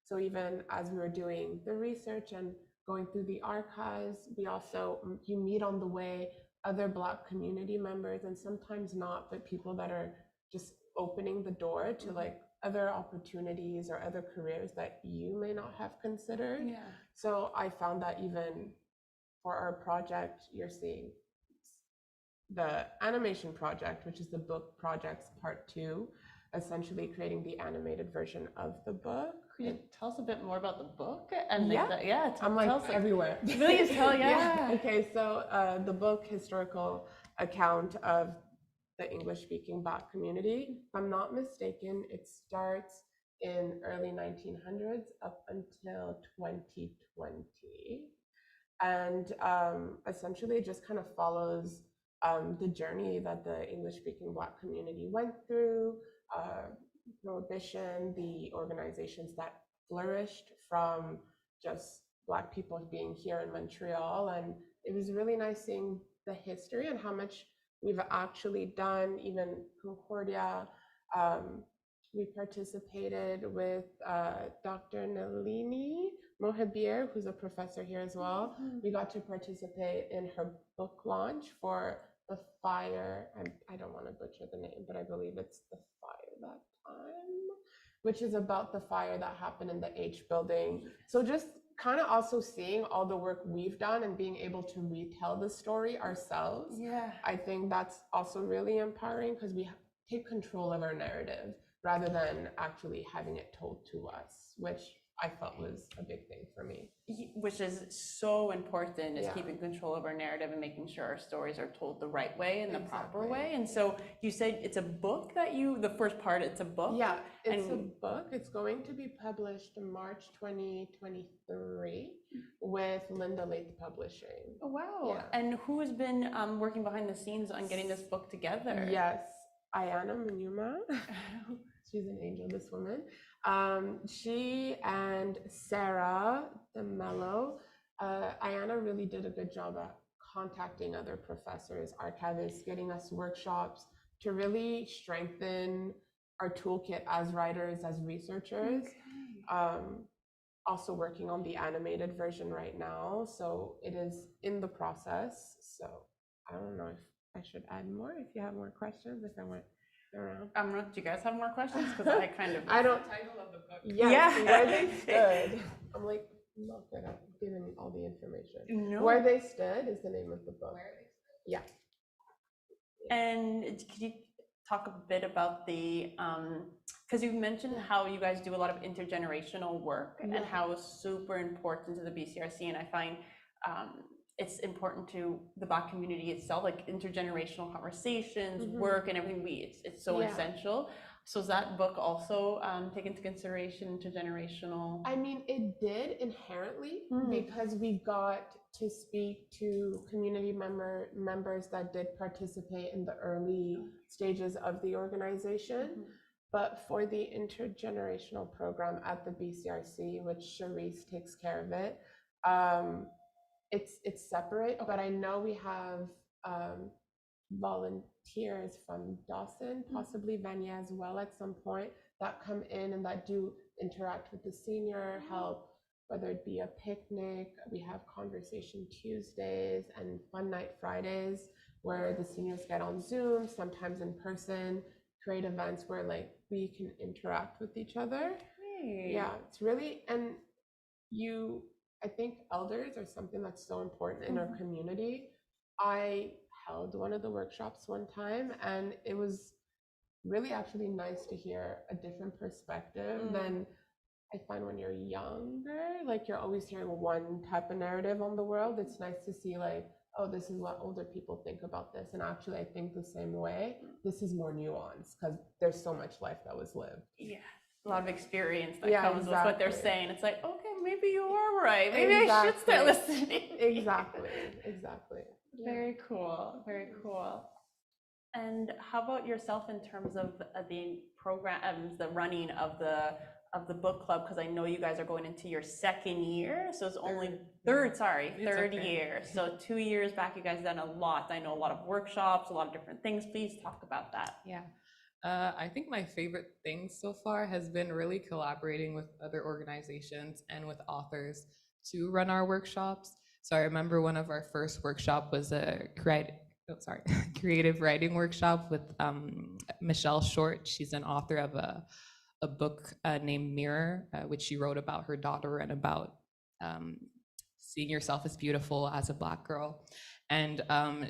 So even as we were doing the research and going through the archives, you meet on the way other Black community members, and sometimes not, but people that are just opening the door to like other opportunities or other careers that you may not have considered. Yeah. So I found that even for our project, you're seeing the animation project, which is the book project's part 2, essentially creating the animated version of the book. Could you tell us a bit more about the book? And I'm like everywhere. Please tell, yeah. Okay, so the book, historical account of the English-speaking Black community. If I'm not mistaken, it starts in early 1900s up until 2020. And essentially it just kind of follows the journey that the English-speaking Black community went through, Prohibition, the organizations that flourished from just Black people being here in Montreal. And it was really nice seeing the history and how much we've actually done. Even Concordia, we participated with Dr. Nalini Mohabir, who's a professor here as well. We got to participate in her book launch for the fire. I don't want to butcher the name, but I believe it's the fire that time, which is about the fire that happened in the H building. So just kind of also seeing all the work we've done and being able to retell the story ourselves. Yeah. I think that's also really empowering because we take control of our narrative rather than actually having it told to us, which I felt was a big thing for me. Which is so important, is Yeah. keeping control of our narrative and making sure our stories are told the right way and the proper Exactly. way. And so you said it's a book that the first part, it's a book? Yeah, it's a And- book. It's going to be published in March 2023 with Linda Lath Publishing. Oh, wow. Yeah. And who has been working behind the scenes on getting this book together? Yes, Ayana Manuma. She's an angel, this woman. She and Sarah DeMello, Ayana really did a good job at contacting other professors, archivists, getting us workshops to really strengthen our toolkit as writers, as researchers. Also working on the animated version right now, so it is in the process. So I don't know if I should add more, if you have more questions, if I went around. Do you guys have more questions? Because I kind of... I don't. Title of the book. Yes, Yeah. where they stood. I'm like, I'm not good at giving all the information. No. Where They Stood is the name of the book. Yeah. And could you talk a bit about the, because you've mentioned how you guys do a lot of intergenerational work and how it's super important to the BCRC, and I find it's important to the Black community itself, like intergenerational conversations, work, and everything. It's so essential. So is that book also take into consideration intergenerational? I mean, it did inherently because we got to speak to community members that did participate in the early stages of the organization. But for the intergenerational program at the BCRC, which Charisse takes care of it, it's separate. But I know we have volunteers from Dawson, possibly Vanya as well at some point, that come in and that do interact with the senior, help, whether it be a picnic. We have Conversation Tuesdays and Fun Night Fridays where the seniors get on Zoom, sometimes in person, create events where like we can interact with each other. Yeah, it's really, and I think elders are something that's so important in our community. I held one of the workshops one time and it was really actually nice to hear a different perspective than I find when you're younger. Like you're always hearing one type of narrative on the world. It's nice to see like, oh, this is what older people think about this, and actually I think the same way. This is more nuanced because there's so much life that was lived. Yeah, a lot of experience that Yeah, comes with what they're exactly. saying. It's like, okay, maybe you are right. Maybe I should start listening. Exactly. Very cool, very cool. And how about yourself in terms of the programs, the running of the book club? Because I know you guys are going into your second year, so it's only third year. So 2 years back, you guys done a lot. I know a lot of workshops, a lot of different things. Please talk about that. Yeah. I think my favorite thing so far has been really collaborating with other organizations and with authors to run our workshops. So I remember one of our first workshop was a creative writing workshop with Michelle Short. She's an author of a book named Mirror, which she wrote about her daughter and about seeing yourself as beautiful as a Black girl. And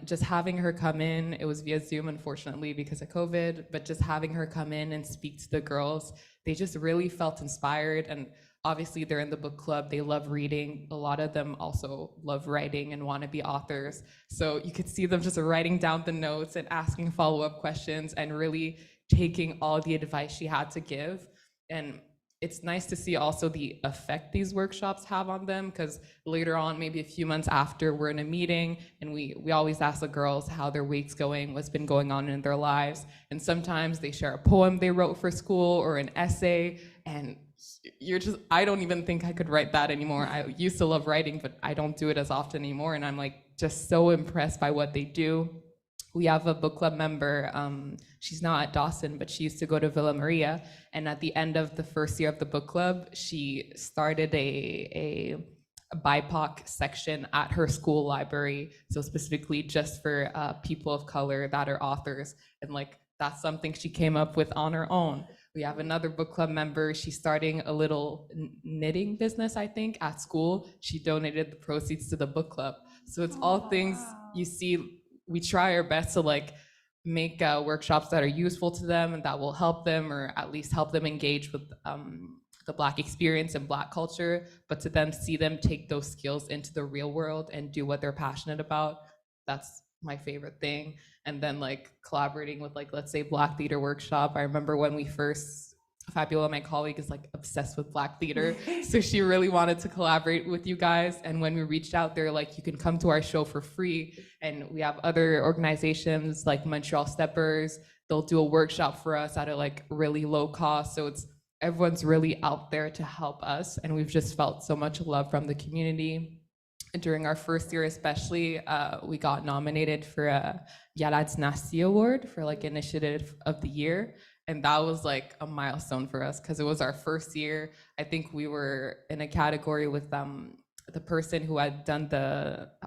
just having her come in, it was via Zoom, unfortunately, because of COVID, but just having her come in and speak to the girls, they just really felt inspired. And obviously they're in the book club, they love reading. A lot of them also love writing and want to be authors. So you could see them just writing down the notes and asking follow-up questions and really taking all the advice she had to give. And it's nice to see also the effect these workshops have on them, because later on, maybe a few months after, we're in a meeting and we always ask the girls how their week's going, what's been going on in their lives. And sometimes they share a poem they wrote for school or an essay, and I don't even think I could write that anymore. I used to love writing, but I don't do it as often anymore. And I'm like just so impressed by what they do. We have a book club member, she's not at Dawson, but she used to go to Villa Maria. And at the end of the first year of the book club, she started a BIPOC section at her school library. So specifically just for people of color that are authors. And like, that's something she came up with on her own. We have another book club member, she's starting a little knitting business, I think, at school. She donated the proceeds to the book club. So it's all things you see. We try our best to like make workshops that are useful to them and that will help them, or at least help them engage with the Black experience and Black culture, but to then see them take those skills into the real world and do what they're passionate about, that's my favorite thing. And then like collaborating with like, let's say Black Theater Workshop. I remember when we first, Fabiola, my colleague, is like obsessed with Black theater. So she really wanted to collaborate with you guys. And when we reached out, they're like, you can come to our show for free. And we have other organizations like Montreal Steppers. They'll do a workshop for us at a like really low cost. So everyone's really out there to help us. And we've just felt so much love from the community. And during our first year, especially, we got nominated for a Yalad's Nasti Award for like Initiative of the Year. And that was like a milestone for us because it was our first year. I think we were in a category with the person who had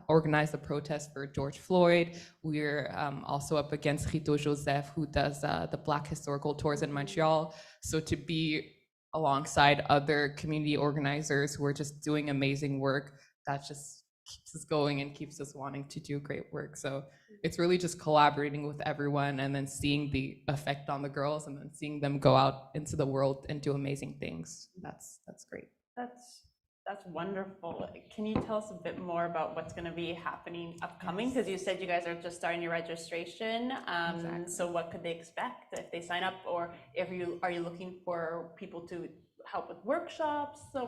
organized the protest for George Floyd. We're also up against Rito Joseph, who does the Black historical tours in Montreal. So to be alongside other community organizers who are just doing amazing work, that just keeps us going and keeps us wanting to do great work. So it's really just collaborating with everyone and then seeing the effect on the girls and then seeing them go out into the world and do amazing things. That's great. That's wonderful. Can you tell us a bit more about what's going to be happening upcoming? Because you said you guys are just starting your registration. Exactly. So what could they expect if they sign up, or are you looking for people to help with workshops? So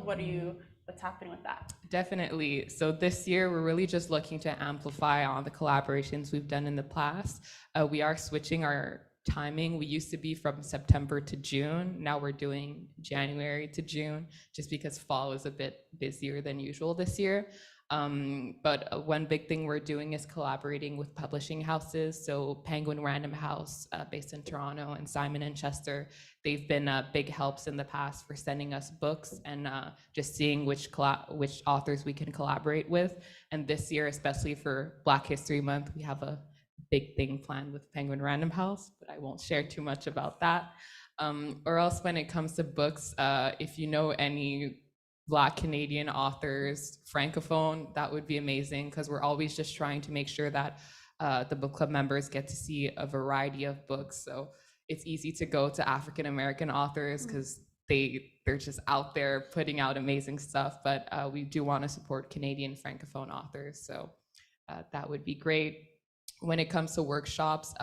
what's happening with that? Definitely. So this year, we're really just looking to amplify on the collaborations we've done in the past. We are switching our timing. We used to be from September to June. Now we're doing January to June, just because fall is a bit busier than usual this year. But one big thing we're doing is collaborating with publishing houses. So Penguin Random House, based in Toronto, and Simon and Chester, they've been big helps in the past for sending us books and just seeing which authors we can collaborate with. And this year, especially for Black History Month, we have a big thing planned with Penguin Random House, but I won't share too much about that. Or else when it comes to books, if you know any Black Canadian authors, Francophone, that would be amazing, because we're always just trying to make sure that the book club members get to see a variety of books. So it's easy to go to African American authors because they're just out there putting out amazing stuff, but we do want to support Canadian Francophone authors. So that would be great. When it comes to workshops,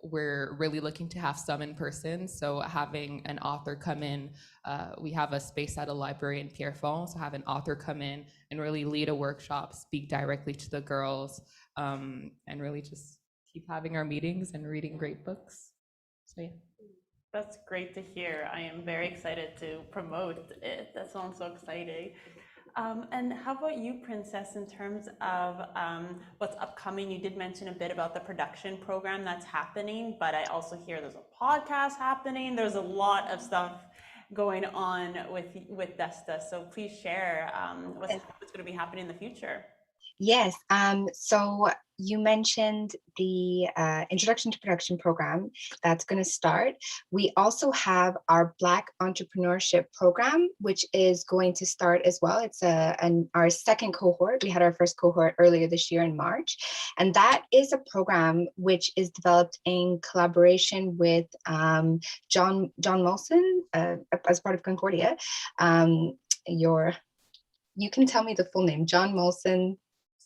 we're really looking to have some in person. So having an author come in, we have a space at a library in Pierrefonds, so have an author come in and really lead a workshop, speak directly to the girls, and really just keep having our meetings and reading great books. So yeah. That's great to hear. I am very excited to promote it. That sounds so exciting. And how about you, Princess, in terms of what's upcoming? You did mention a bit about the production program that's happening, but I also hear there's a podcast happening. There's a lot of stuff going on with Desta. So please share what's going to be happening in the future. Yes. So you mentioned the Introduction to Production program that's going to start. We also have our Black Entrepreneurship program, which is going to start as well. It's our second cohort. We had our first cohort earlier this year in March. And that is a program which is developed in collaboration with John Molson as part of Concordia. You can tell me the full name, John Molson.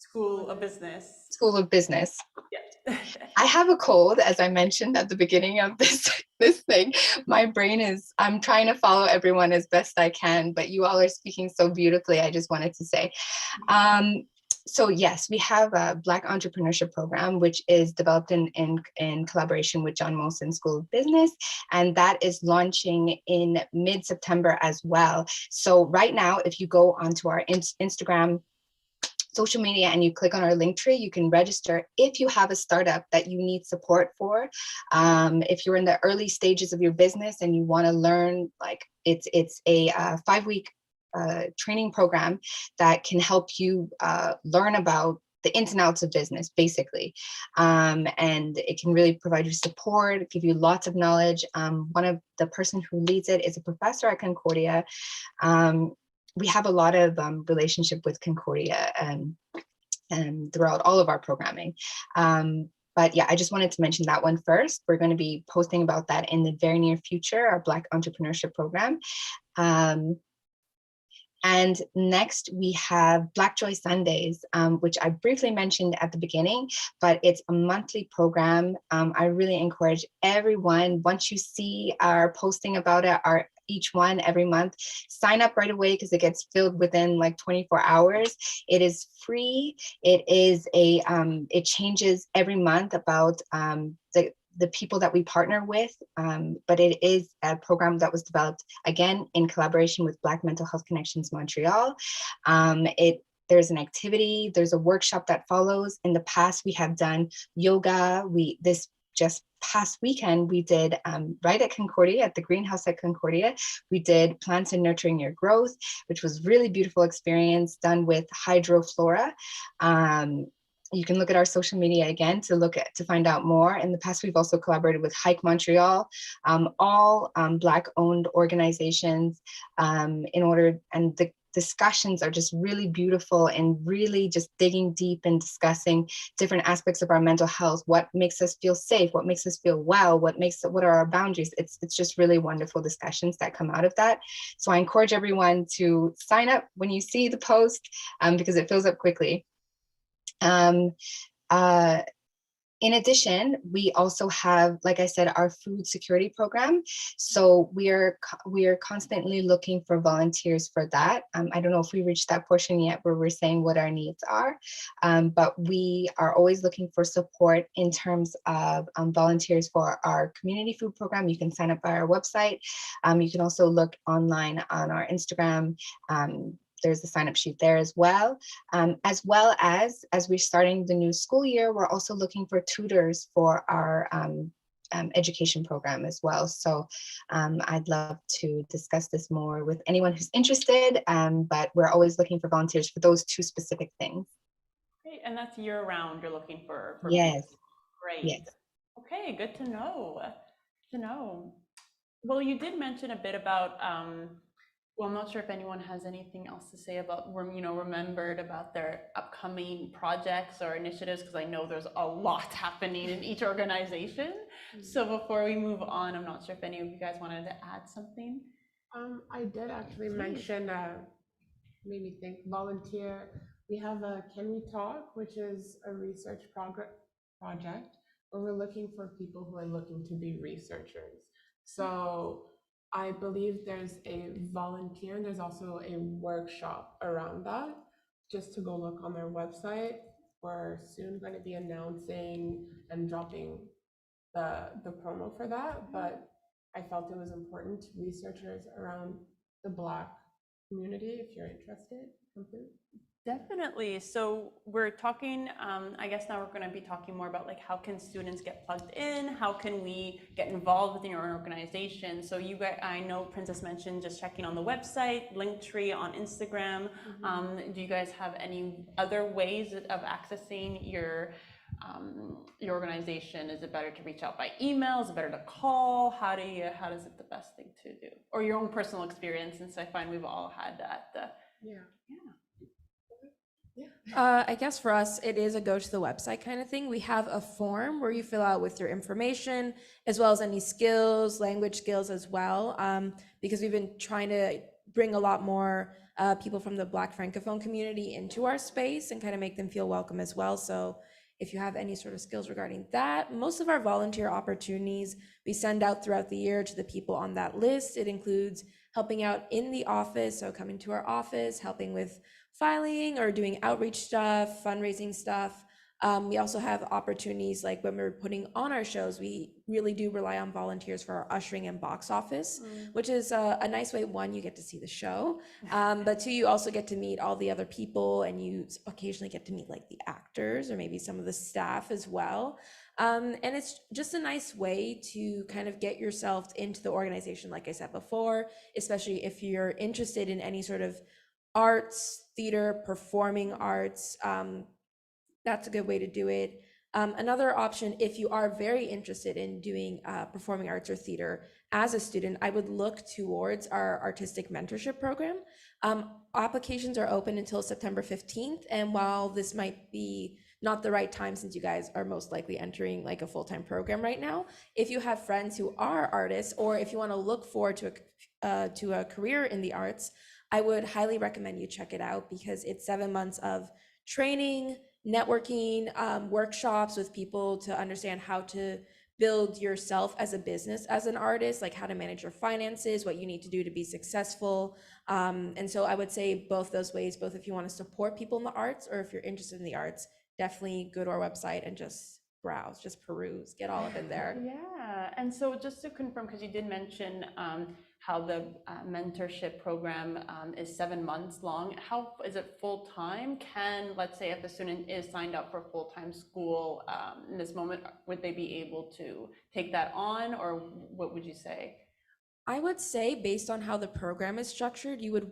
School of Business. School of Business. Yeah. I have a cold, as I mentioned at the beginning of this thing. My brain is, I'm trying to follow everyone as best I can, but you all are speaking so beautifully. I just wanted to say. So yes, we have a Black Entrepreneurship Program, which is developed in collaboration with John Molson School of Business, and that is launching in mid-September as well. So right now, if you go onto our Instagram social media and you click on our link tree, you can register if you have a startup that you need support for. If you're in the early stages of your business and you want to learn, like it's a 5-week training program that can help you learn about the ins and outs of business, basically. And it can really provide you support, give you lots of knowledge. One of the person who leads it is a professor at Concordia. We have a lot of relationship with Concordia and throughout all of our programming. But yeah, I just wanted to mention that one first. We're going to be posting about that in the very near future, our Black Entrepreneurship Program. And next we have Black Joy Sundays, which I briefly mentioned at the beginning, but it's a monthly program. I really encourage everyone, once you see our posting about it, each one every month, sign up right away because it gets filled within like 24 hours. It is free. It is it changes every month about the people that we partner with, but it is a program that was developed, again, in collaboration with Black Mental Health Connections Montreal. There's an activity, there's a workshop that follows. In the past, we have done yoga. This just past weekend, we did right at Concordia, at the greenhouse at Concordia, we did Plants and Nurturing Your Growth, which was really beautiful experience done with hydroflora. You can look at our social media again to find out more. In the past, we've also collaborated with Hike Montreal, all Black-owned organizations, and the discussions are just really beautiful and really just digging deep and discussing different aspects of our mental health, what makes us feel safe, what makes us feel well, what are our boundaries. It's just really wonderful discussions that come out of that. So I encourage everyone to sign up when you see the post, because it fills up quickly. In addition, we also have, like I said, our food security program. So we are constantly looking for volunteers for that. I don't know if we reached that portion yet where we're saying what our needs are, but we are always looking for support in terms of volunteers for our community food program. You can sign up by our website. You can also look online on our Instagram. There's the sign-up sheet there as well as we're starting the new school year, we're also looking for tutors for our education program as well. So I'd love to discuss this more with anyone who's interested, but we're always looking for volunteers for those two specific things. Great, and that's year-round you're looking for Yes. people. Great. Yes. Okay, good to know. Well, you did mention a bit about well, I'm not sure if anyone has anything else to say about, remembered about their upcoming projects or initiatives, because I know there's a lot happening in each organization. So before we move on, I'm not sure if any of you guys wanted to add something. I did actually mention, made me think, volunteer. We have a Can We Talk, which is a research project where we're looking for people who are looking to be researchers. So I believe there's a volunteer and there's also a workshop around that. Just to go look on their website. We're soon going to be announcing and dropping the promo for that, but I felt it was important to researchers around the Black community, if you're interested. Definitely. So we're talking, I guess now we're going to be talking more about like how can students get plugged in? How can we get involved within your organization? So you guys, I know Princess mentioned just checking on the website, Linktree on Instagram. Do you guys have any other ways of accessing your organization? Is it better to reach out by email? Is it better to call? How does it the best thing to do? Or your own personal experience, since I find we've all had that. I guess for us, it is a go to the website kind of thing. We have a form where you fill out with your information, as well as any skills, language skills as well, because we've been trying to bring a lot more people from the Black Francophone community into our space and kind of make them feel welcome as well. So if you have any sort of skills regarding that. Most of our volunteer opportunities we send out throughout the year to the people on that list. It includes helping out in the office, so coming to our office, helping with filing or doing outreach stuff, fundraising stuff. We also have opportunities like when we're putting on our shows, we really do rely on volunteers for our ushering and box office, which is a nice way. One, you get to see the show, but two, you also get to meet all the other people, and you occasionally get to meet like the actors or maybe some of the staff as well. And it's just a nice way to kind of get yourself into the organization, like I said before, especially if you're interested in any sort of arts, theater, performing arts. That's a good way to do it. Another option, if you are very interested in doing performing arts or theater as a student, I would look towards our artistic mentorship program. Applications are open until September 15th. And while this might be not the right time since you guys are most likely entering like a full-time program right now, if you have friends who are artists, or if you want to look forward to a career in the arts, I would highly recommend you check it out, because it's 7 months of training, networking, workshops with people to understand how to build yourself as a business as an artist, like how to manage your finances, what you need to do to be successful. And so I would say both those ways, both if you want to support people in the arts or if you're interested in the arts, definitely go to our website and just browse, just peruse, get all up in there. Yeah, and so just to confirm, because you did mention how the mentorship program is 7 months long. How is it full time? Can, let's say, if a student is signed up for full-time school in this moment, would they be able to take that on, or what would you say? I would say based on how the program is structured, you would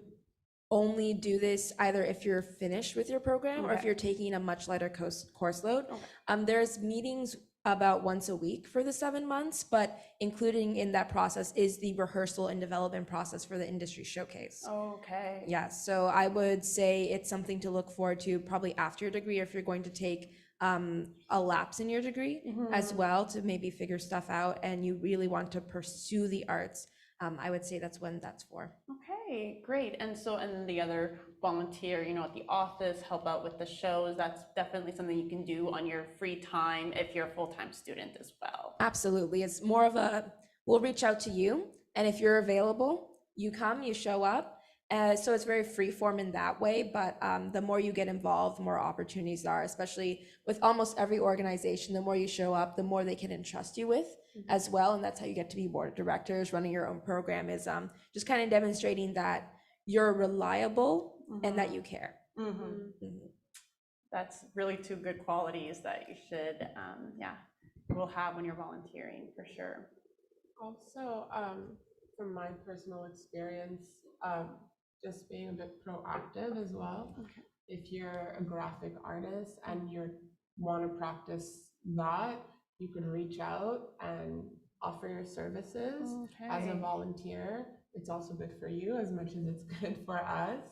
only do this either if you're finished with your program or if you're taking a much lighter course load. There's meetings about once a week for the 7 months, but including in that process is the rehearsal and development process for the industry showcase. Okay. Yeah, so I would say it's something to look forward to probably after your degree, or if you're going to take a lapse in your degree as well to maybe figure stuff out and you really want to pursue the arts. I would say that's when that's for. Okay, great. And so, and the other volunteer, at the office, help out with the shows, that's definitely something you can do on your free time if you're a full-time student as well. Absolutely. It's more of we'll reach out to you, and if you're available, you come, you show up. So it's very free form in that way, but the more you get involved, the more opportunities there are, especially with almost every organization. The more you show up, the more they can entrust you with as well. And that's how you get to be board of directors. Running your own program is just kind of demonstrating that you're reliable and that you care. That's really two good qualities that you should, will have when you're volunteering, for sure. Also, from my personal experience, just being a bit proactive as well. Okay. If you're a graphic artist and you want to practice that, you can reach out and offer your services as a volunteer. It's also good for you as much as it's good for us.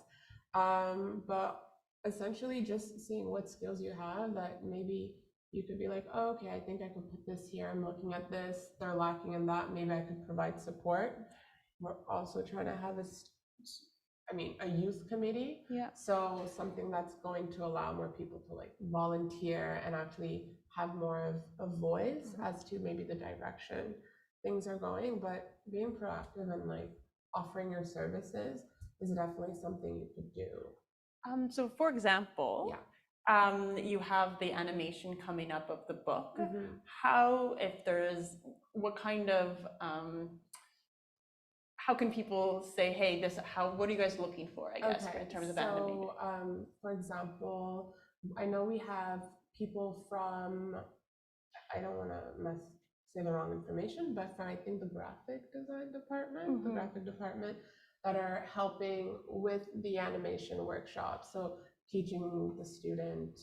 But essentially just seeing what skills you have that maybe you could be like, oh, okay, I think I could put this here. I'm looking at this, they're lacking in that. Maybe I could provide support. We're also trying to have a youth committee. Yeah. So something that's going to allow more people to like volunteer and actually have more of a voice as to maybe the direction things are going. But being proactive and like offering your services is definitely something you could do. So for example, you have the animation coming up of the book. What kind of, how can people say, hey, what are you guys looking for, I guess, in terms of animation? So, for example, I know we have people from, I don't want to say the wrong information, but from, I think, the graphic department that are helping with the animation workshop. So teaching the student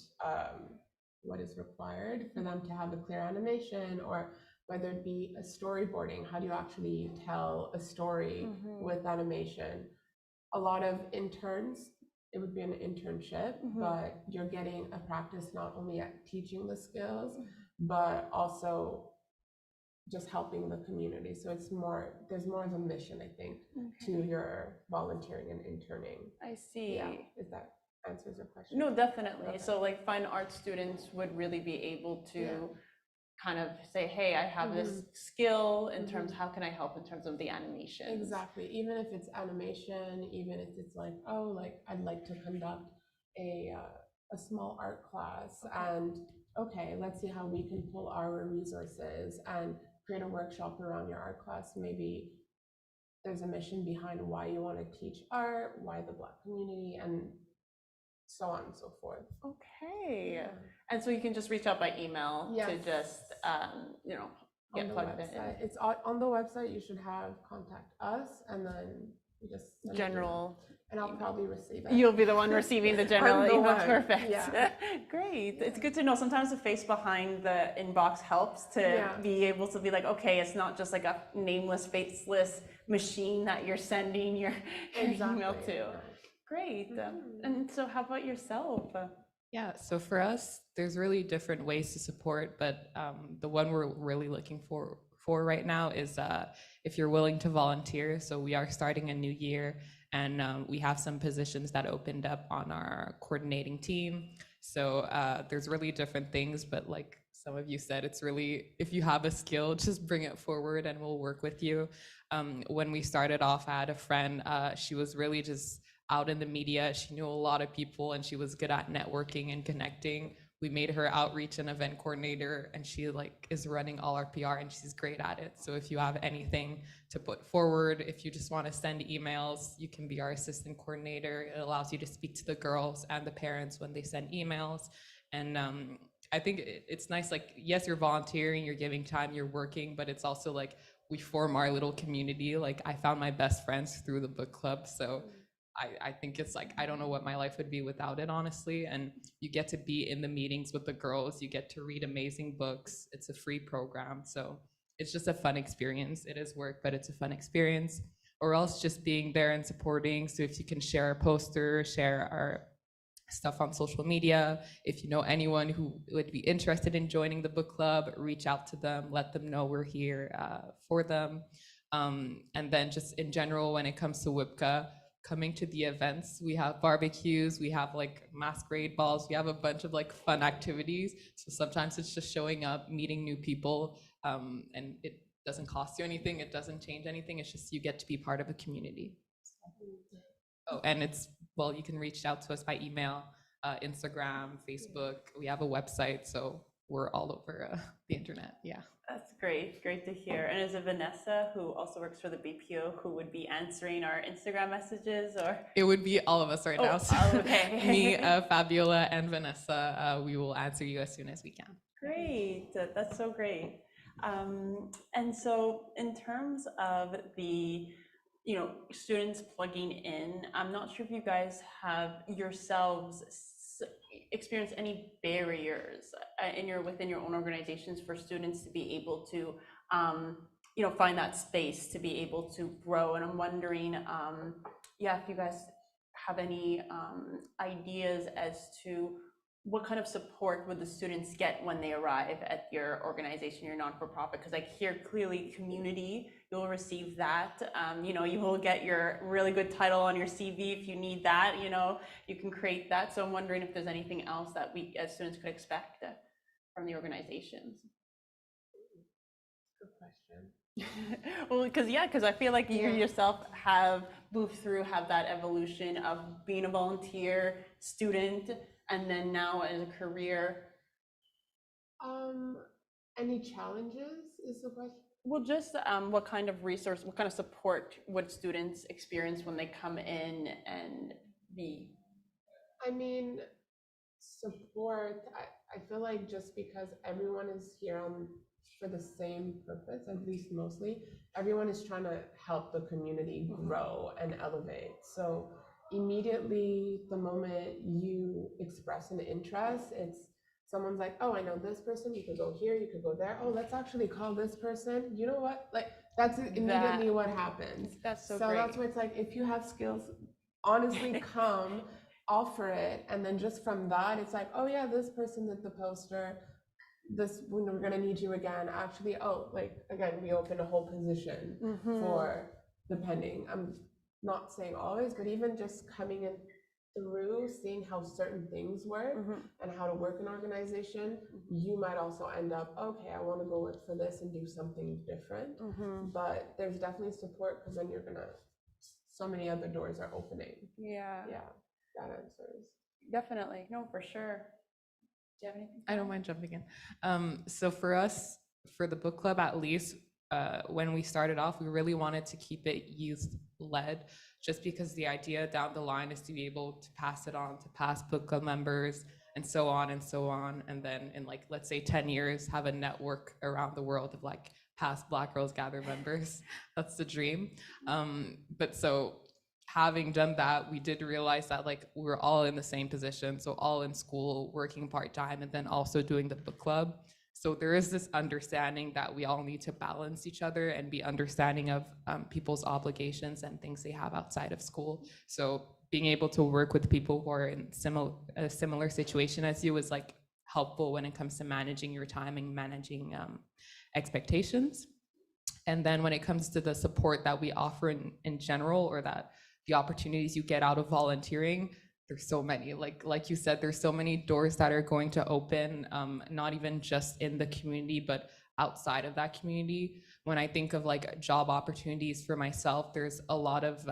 what is required for them to have a clear animation, or whether it be a storyboarding, how do you actually tell a story with animation? A lot of interns, it would be an internship, but you're getting a practice not only at teaching the skills, but also just helping the community. So there's more of a mission, I think, to your volunteering and interning. I see. Yeah, is that answers your question. No, definitely. Okay. So like fine art students would really be able to Yeah. kind of say, hey, I have this skill in terms, how can I help in terms of the animation? Exactly. Even if it's animation, even if it's like, oh, like I'd like to conduct a small art class, and okay, let's see how we can pull our resources and create a workshop around your art class. Maybe there's a mission behind why you want to teach art, why the Black community, and so on and so forth. Okay. Yeah. And so you can just reach out by email to Yes. just, you know, On get the plugged website. in. It's on the website. You should have contact us, and then you just send an email, General. and I'll probably receive it. You'll be the one receiving the general I'm the email. one, Perfect. yeah. Great. It's good to know. Sometimes the face behind the inbox helps to be able to be like, okay, it's not just like a nameless, faceless machine that you're sending your email to. Yeah. Great. And so how about yourself? Yeah, so for us, there's really different ways to support, but the one we're really looking for right now is if you're willing to volunteer. So we are starting a new year, and we have some positions that opened up on our coordinating team. So there's really different things, but like some of you said, it's really, if you have a skill, just bring it forward and we'll work with you. When we started off, I had a friend, she was really just out in the media. She knew a lot of people and she was good at networking and connecting. We made her outreach and event coordinator, and she like is running all our PR and she's great at it. So if you have anything to put forward, if you just want to send emails, you can be our assistant coordinator. It allows you to speak to the girls and the parents when they send emails. And I think it's nice, like, yes, you're volunteering, you're giving time, you're working, but it's also like we form our little community. Like I found my best friends through the book club. So I think it's like, I don't know what my life would be without it, honestly. And you get to be in the meetings with the girls, you get to read amazing books. It's a free program. So it's just a fun experience. It is work, but it's a fun experience. Or else just being there and supporting. So if you can share a poster, share our stuff on social media. If you know anyone who would be interested in joining the book club, reach out to them, let them know we're here for them. And then just in general, when it comes to WIPCA, coming to the events, we have barbecues, we have like masquerade balls, we have a bunch of like fun activities. So sometimes it's just showing up, meeting new people, and it doesn't cost you anything, it doesn't change anything, it's just you get to be part of a community. Oh, and it's, well, you can reach out to us by email, Instagram, Facebook, we have a website, so we're all over the internet, yeah. That's great, great to hear. And is it Vanessa, who also works for the BPO, who would be answering our Instagram messages, or? It would be all of us right now. So Okay. me, Fabiola, and Vanessa, we will answer you as soon as we can. Great, that's so great. And so in terms of the, you know, students plugging in, I'm not sure if you guys have yourselves experienced any barriers within your own organizations for students to be able to, you know, find that space to be able to grow. And I'm wondering, yeah, if you guys have any ideas as to what kind of support would the students get when they arrive at your organization, your non-for-profit? Because I hear clearly community, you'll receive that. You know, you will get your really good title on your CV if you need that, you know, you can create that. So I'm wondering if there's anything else that we as students could expect from the organizations. Good question. Well, because I feel like you yourself have moved through, have that evolution of being a volunteer, student, and then now as a career. Any challenges is the question? Well, just what kind of resource, what kind of support would students experience when they come in and be? I mean, support, I feel like just because everyone is here for the same purpose, at least mostly, everyone is trying to help the community grow and elevate. So immediately, the moment you express an interest, it's someone's like, oh, I know this person, you could go here, you could go there. Oh, let's actually call this person. You know what? Like, that's immediately what happens. That's so So great. that's where it's like, if you have skills, honestly come, offer it, and then just from that, it's like, oh yeah, this person did the poster. This, when we're gonna need you again. Actually, oh, like again, we open a whole position for, depending. I'm not saying always, but even just coming in through seeing how certain things work and how to work an organization, you might also end up, okay, I want to go work for this and do something different. But there's definitely support, because then you're gonna, so many other doors are opening. Yeah, Yeah, that answers. definitely. No, for sure. Do you have anything? I don't mind jumping in. So for us, for the book club at least, when we started off, we really wanted to keep it youth-led, just because the idea down the line is to be able to pass it on to past book club members and so on and so on. And then in like, let's say 10 years, have a network around the world of like past Black Girls Gather members. That's the dream. But so having done that, we did realize that like we were all in the same position, so all in school, working part-time, and then also doing the book club. So there is this understanding that we all need to balance each other and be understanding of people's obligations and things they have outside of school. So being able to work with people who are in a similar situation as you is like helpful when it comes to managing your time and managing expectations. And then when it comes to the support that we offer in general, or that the opportunities you get out of volunteering, there's so many, like you said, there's so many doors that are going to open, not even just in the community, but outside of that community. When I think of like job opportunities for myself, there's a lot of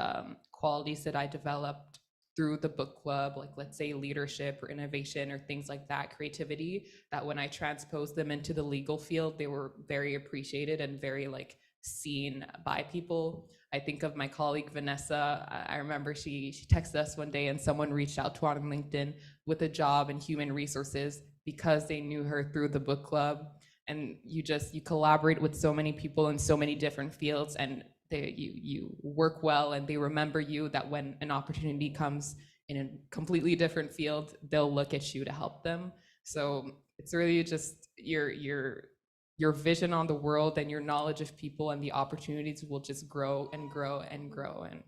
qualities that I developed through the book club, like let's say leadership or innovation or things like that, creativity, that when I transposed them into the legal field, they were very appreciated and very like seen by people. I think of my colleague Vanessa. I remember she texted us one day and someone reached out to her on LinkedIn with a job in human resources because they knew her through the book club. And you collaborate with so many people in so many different fields, and you work well, and they remember you, that when an opportunity comes in a completely different field, they'll look at you to help them. So it's really just your vision on the world and your knowledge of people, and the opportunities will just grow and grow and grow. And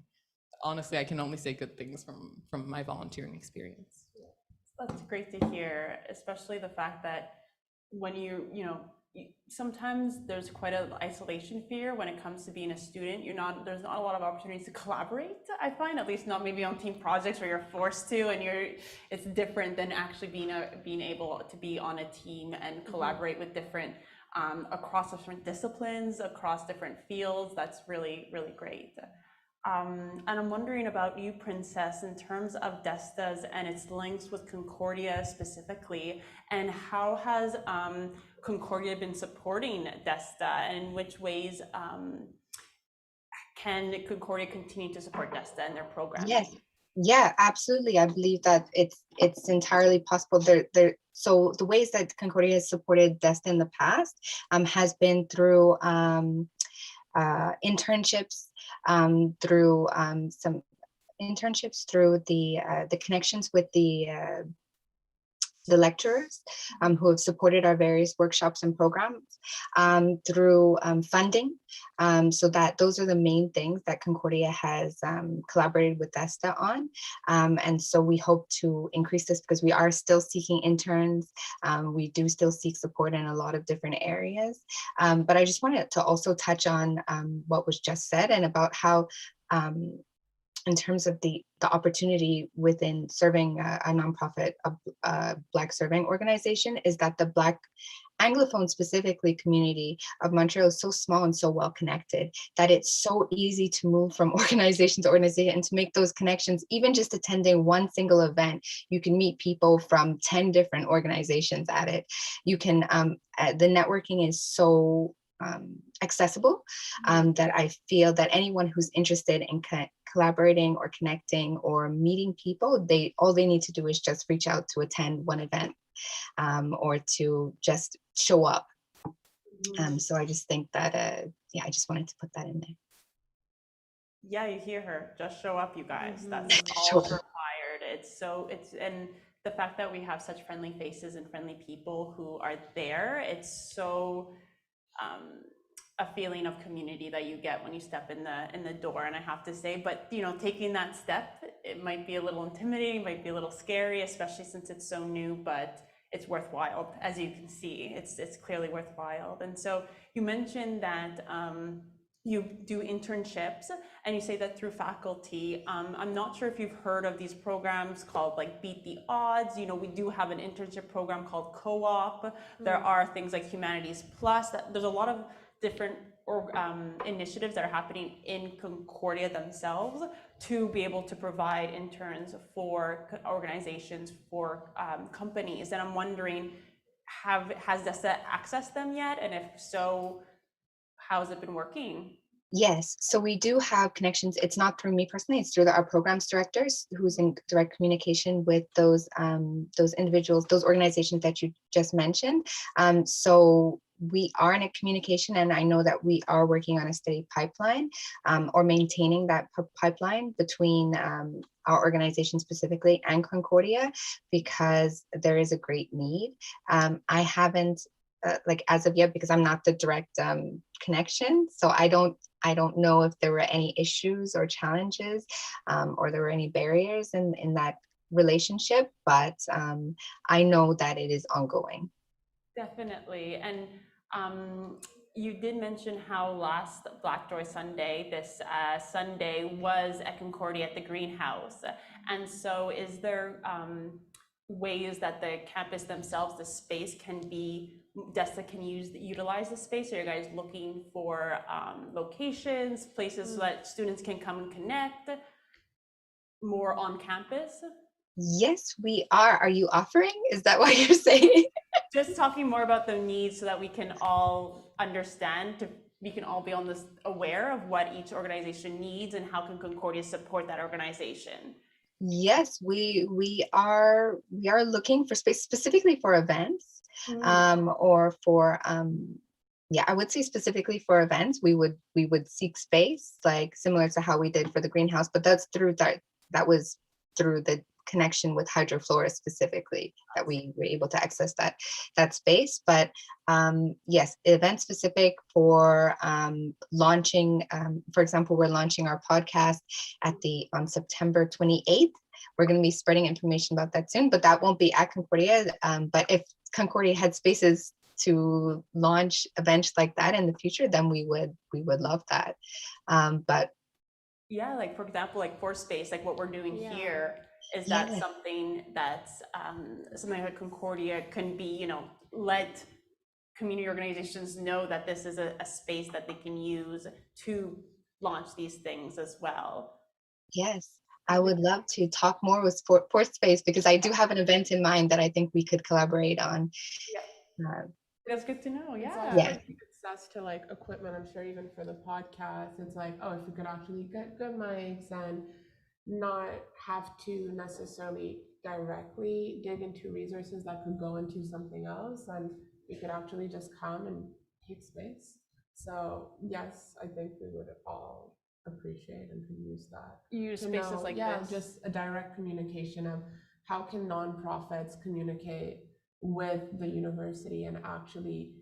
honestly, I can only say good things from my volunteering experience. That's great to hear, especially the fact that when sometimes there's quite an isolation fear when it comes to being a student. There's not a lot of opportunities to collaborate, I find, at least not maybe on team projects where you're forced to, and it's different than actually being able to be on a team and collaborate with different across different disciplines, across different fields. That's really, really great. And I'm wondering about you, Princess, in terms of DESTAs and its links with Concordia specifically, and how has Concordia been supporting DESTA, and in which ways can Concordia continue to support DESTA and their programming? Yes. Yeah, absolutely. I believe that it's entirely possible. So the ways that Concordia has supported DESTA in the past has been through internships, through some internships, through the connections with the lecturers who have supported our various workshops and programs, through funding. So that those are the main things that Concordia has collaborated with DESTA on. And so we hope to increase this, because we are still seeking interns. We do still seek support in a lot of different areas. But I just wanted to also touch on what was just said, and about how in terms of the opportunity within serving a nonprofit, a Black serving organization, is that the Black Anglophone specifically community of Montreal is so small and so well connected that it's so easy to move from organization to organization and to make those connections. Even just attending one single event, you can meet people from 10 different organizations at it. You can, the networking is so accessible, that I feel that anyone who's interested in collaborating or connecting or meeting people, all they need to do is just reach out to attend one event, or to just show up. So I just think that, I just wanted to put that in there. Yeah, you hear her. Just show up, you guys. That's Just all show that's up. required. And the fact that we have such friendly faces and friendly people who are there, it's so a feeling of community that you get when you step in the door. And I have to say, but taking that step, it might be a little intimidating, might be a little scary, especially since it's so new, but it's worthwhile. As you can see, it's clearly worthwhile. And so you mentioned that you do internships, and you say that through faculty. I'm not sure if you've heard of these programs called like Beat the Odds. You know, we do have an internship program called Co-op. There are things like Humanities Plus. There's a lot of different initiatives that are happening in Concordia themselves to be able to provide interns for organizations, for companies. And I'm wondering, has DESTA accessed them yet? And if so, how's it been working? Yes, so we do have connections. It's not through me personally, it's through our programs directors who's in direct communication with those individuals, those organizations that you just mentioned. So we are in a communication, and I know that we are working on a steady pipeline, or maintaining that pipeline between our organization specifically and Concordia, because there is a great need. I haven't like as of yet, because I'm not the direct connection, so I don't know if there were any issues or challenges, or there were any barriers in that relationship, but I know that it is ongoing. Definitely. And you did mention how last Black Joy Sunday, this Sunday, was at Concordia at the greenhouse. And so is there ways that the campus themselves, the space can be, DESTA can utilize the space? Are you guys looking for locations, places so that students can come and connect more on campus? Yes, we are. Are you offering? Is that what you're saying? Just talking more about the needs so that we can all understand, we can all be on this aware of what each organization needs and how can Concordia support that organization. Yes, we are looking for space specifically for events, or for yeah, I would say specifically for events, we would seek space, like similar to how we did for the greenhouse, but that's through that was through the connection with Hydroflora specifically that we were able to access that space. But yes, event specific for launching, for example, we're launching our podcast on September 28th. We're going to be spreading information about that soon, but that won't be at Concordia. But if Concordia had spaces to launch events like that in the future, then we would love that. But yeah, like for example, like for space, like what we're doing here, is Yeah. that something that's something like Concordia can be, you know, let community organizations know that this is a space that they can use to launch these things as well. Yes, I would love to talk more with for space, because I do have an event in mind that I think we could collaborate on. That's good to know. It's Yeah. also Yeah. like access to like equipment. I'm sure even for the podcast, it's like, oh, if we could actually get good mics and not have to necessarily directly dig into resources that could go into something else, and we could actually just come and take space. So yes, I think we would all appreciate and could use that. Use To spaces know, like yeah, this. just a direct communication of how can nonprofits communicate with the university and actually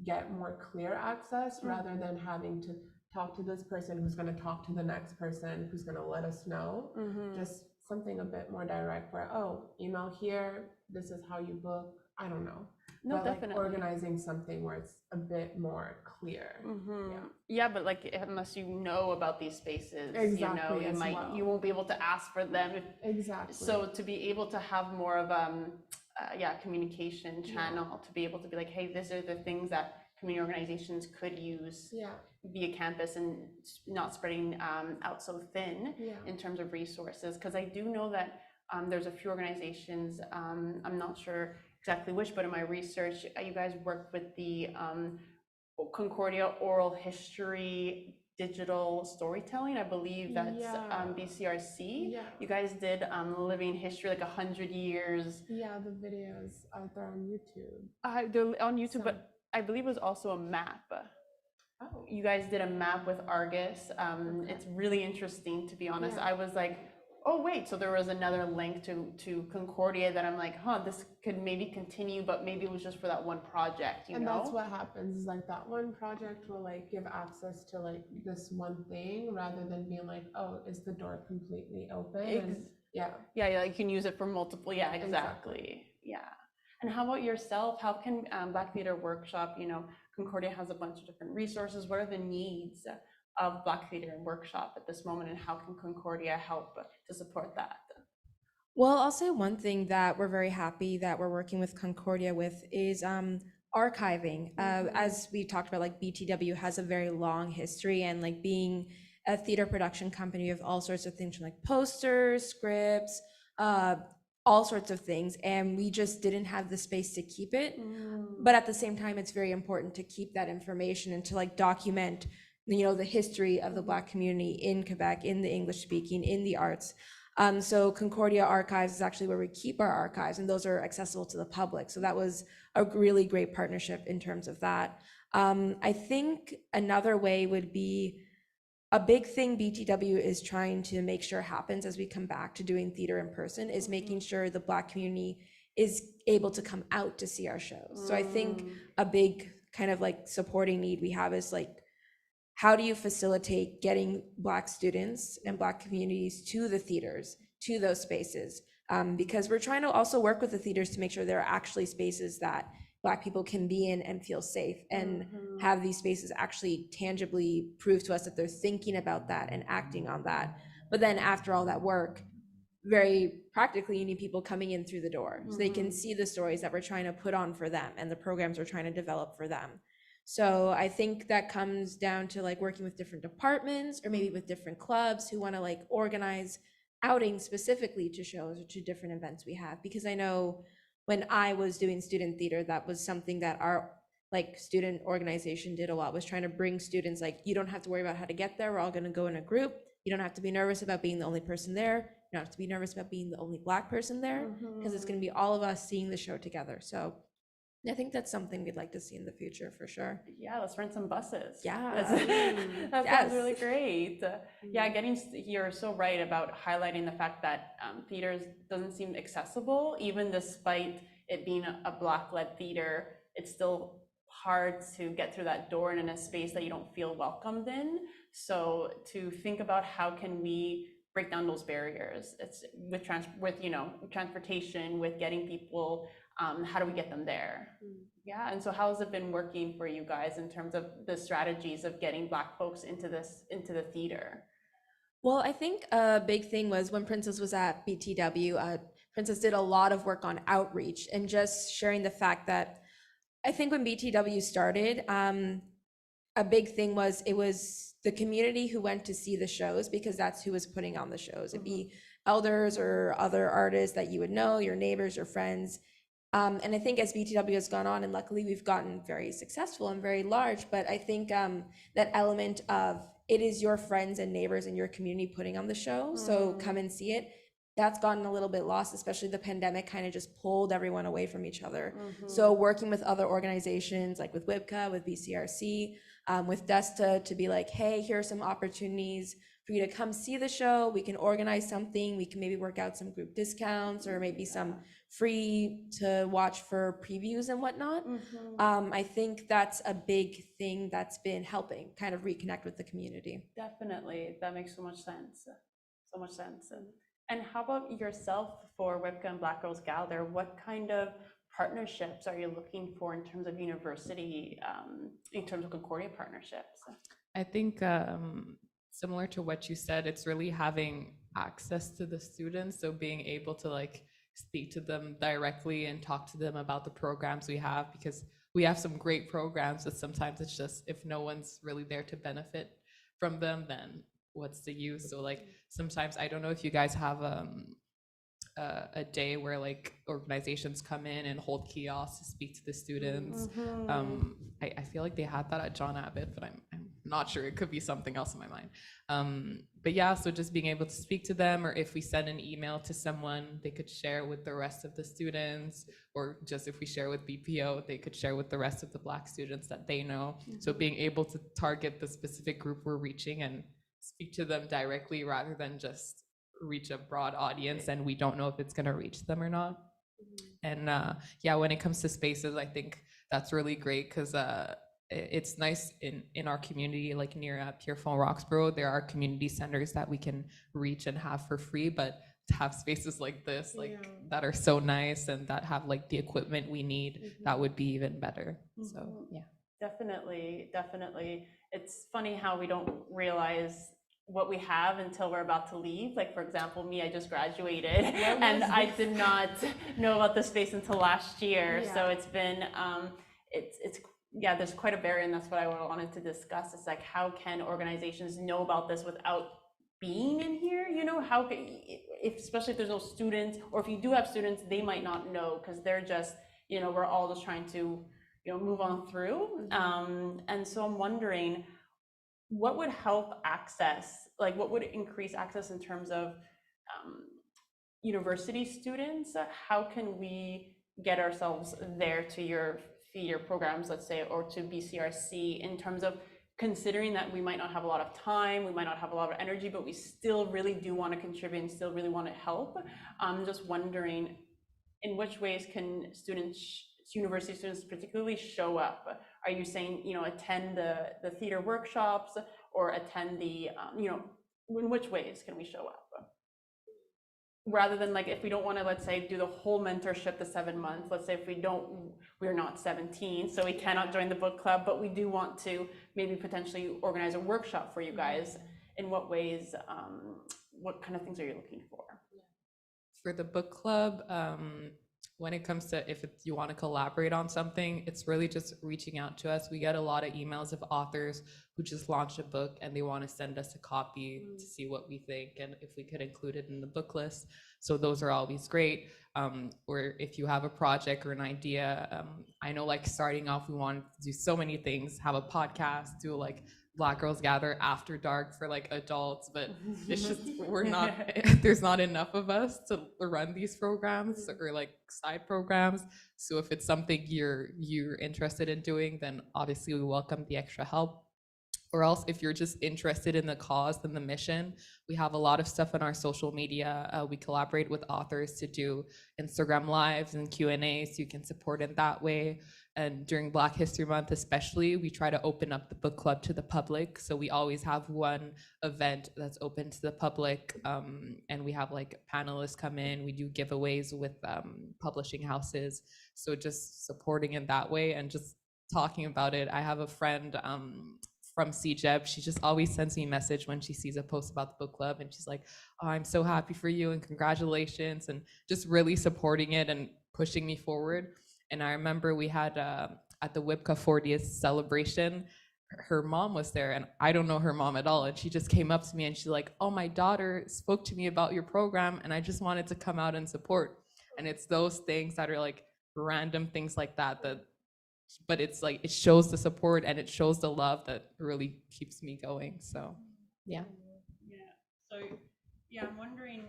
get more clear access, rather than having to talk to this person who's going to talk to the next person who's going to let us know. Just something a bit more direct where, oh, email here, this is how you book. I don't know. No, but definitely. Like organizing something where it's a bit more clear. Yeah, but like unless you know about these spaces, Exactly, you might you won't be able to ask for them. Exactly. So to be able to have more of communication channel, to be able to be like, hey, these are the things that community organizations could use via campus, and not spreading out so thin in terms of resources. Because I do know that there's a few organizations, I'm not sure exactly which, but in my research, you guys work with the Concordia Oral History Digital Storytelling. I believe that's BCRC. You guys did Living History, like 100 years. Yeah, the videos out there on YouTube. They're on YouTube, but I believe it was also a map. Oh. You guys did a map with Argus. It's really interesting, to be honest. I was like, oh wait, so there was another link to Concordia that I'm like, this could maybe continue, but maybe it was just for that one project, you know? And that's what happens, is like that one project will like give access to like this one thing, rather than being like, oh, is the door completely open? Yeah, you can use it for multiple, exactly. Yeah. And how about yourself? How can Black Theater Workshop, Concordia has a bunch of different resources. What are the needs of Black Theater and Workshop at this moment, and how can Concordia help to support that? Well, I'll say one thing that we're very happy that we're working with Concordia with is archiving. As we talked about, like BTW has a very long history, and like being a theater production company of all sorts of things, from like posters, scripts, all sorts of things, and we just didn't have the space to keep it. But at the same time, it's very important to keep that information and to like document, the history of the Black community in Quebec, in the English speaking, in the arts. So Concordia Archives is actually where we keep our archives, and those are accessible to the public. So that was a really great partnership in terms of that. I think another way would be, a big thing BTW is trying to make sure happens as we come back to doing theater in person is making sure the Black community is able to come out to see our shows. So I think a big kind of like supporting need we have is like, how do you facilitate getting Black students and Black communities to the theaters, to those spaces? Because we're trying to also work with the theaters to make sure there are actually spaces that Black people can be in and feel safe, and have these spaces actually tangibly prove to us that they're thinking about that and acting on that. But then after all that work, very practically, you need people coming in through the door so they can see the stories that we're trying to put on for them and the programs we're trying to develop for them. So I think that comes down to like working with different departments or maybe with different clubs who want to like organize outings specifically to shows or to different events we have. Because I know when I was doing student theater, that was something that our like student organization did a lot, was trying to bring students, like, you don't have to worry about how to get there. We're all going to go in a group. You don't have to be nervous about being the only person there. You don't have to be nervous about being the only Black person there, because it's going to be all of us seeing the show together. So I think that's something we'd like to see in the future for sure. Yeah, let's rent some buses. Yeah. That sounds really great. Yeah, you're so right about highlighting the fact that theaters doesn't seem accessible, even despite it being a Black-led theater. It's still hard to get through that door and in a space that you don't feel welcomed in. So to think about how can we break down those barriers, it's with transportation, with getting people. How do we get them there? Yeah, and so how has it been working for you guys in terms of the strategies of getting Black folks into the theater? Well, I think a big thing was when Princess was at BTW, Princess did a lot of work on outreach and just sharing the fact that I think when BTW started, a big thing was it was the community who went to see the shows, because that's who was putting on the shows. It'd be elders or other artists that you would know, your neighbors, your friends. And I think as BTW has gone on, and luckily we've gotten very successful and very large, but I think that element of it is your friends and neighbors and your community putting on the show, so come and see it, that's gotten a little bit lost, especially the pandemic kind of just pulled everyone away from each other. So working with other organizations like with WIBCA, with BCRC, with DESTA, to be like, hey, here are some opportunities for you to come see the show. We can organize something. We can maybe work out some group discounts or maybe some free to watch for previews and whatnot. I think that's a big thing that's been helping kind of reconnect with the community. Definitely, that makes so much sense. So much sense. And how about yourself for WIBCA and Black Girls Gather? What kind of partnerships are you looking for in terms of university, in terms of Concordia partnerships? I think similar to what you said, it's really having access to the students. So being able to like speak to them directly and talk to them about the programs we have, because we have some great programs, but sometimes it's just, if no one's really there to benefit from them, then what's the use? So like sometimes, I don't know if you guys have a day where like organizations come in and hold kiosks to speak to the students. I feel like they had that at John Abbott, but I'm not sure. It could be something else in my mind. But yeah, so just being able to speak to them, or if we send an email to someone, they could share with the rest of the students, or just if we share with BPO, they could share with the rest of the Black students that they know. So being able to target the specific group we're reaching and speak to them directly rather than just reach a broad audience and we don't know if it's going to reach them or not. And yeah, when it comes to spaces, I think that's really great, because it's nice in our community, like near Pierrefonds Roxborough, there are community centers that we can reach and have for free, but to have spaces like this, like that are so nice and that have like the equipment we need, that would be even better. So yeah. Definitely, definitely. It's funny how we don't realize what we have until we're about to leave. Like, for example, me, I just graduated and I did not know about this space until last year. So it's been, yeah, there's quite a barrier, and that's what I wanted to discuss. It's like, how can organizations know about this without being in here? You know, how can, if, especially if there's no students, or if you do have students, they might not know because they're just, you know, we're all just trying to, you know, move on through. And so I'm wondering, what would help access, like what would increase access in terms of university students? How can we get ourselves there to your feeder programs, let's say, or to BCRC, in terms of considering that we might not have a lot of time, we might not have a lot of energy, but we still really do want to contribute and still really want to help? I'm just wondering, in which ways can students, university students particularly, show up? Are you saying, you know, attend the theater workshops, or attend the, you know, in which ways can we show up? Rather than, like, if we don't want to, let's say, do the whole mentorship, the 7 months, let's say if we're not 17, so we cannot join the book club, but we do want to maybe potentially organize a workshop for you guys. In what ways, what kind of things are you looking for? For the book club, when it comes to if you want to collaborate on something, it's really just reaching out to us. We get a lot of emails of authors who just launched a book and they want to send us a copy to see what we think and if we could include it in the book list. So those are always great. Or if you have a project or an idea, I know, like, starting off, we wanted to do so many things, have a podcast, do like Black Girls Gather after dark for like adults, but it's just, we're not, there's not enough of us to run these programs or like side programs. So if it's something you're interested in doing, then obviously we welcome the extra help. Or else, if you're just interested in the cause and the mission, we have a lot of stuff on our social media. We collaborate with authors to do Instagram lives and Q&A, so you can support it that way. And during Black History Month especially, we try to open up the book club to the public. So we always have one event that's open to the public, and we have like panelists come in. We do giveaways with publishing houses. So just supporting it that way and just talking about it. I have a friend from CJEB, she just always sends me a message when she sees a post about the book club, and she's like, oh, I'm so happy for you and congratulations, and just really supporting it and pushing me forward. And I remember we had at the WIPCA 40th celebration, her mom was there, and I don't know her mom at all, and she just came up to me and she's like, oh, my daughter spoke to me about your program and I just wanted to come out and support. And it's those things that are like random things like that, but it's like, it shows the support and it shows the love that really keeps me going. So yeah. So yeah, I'm wondering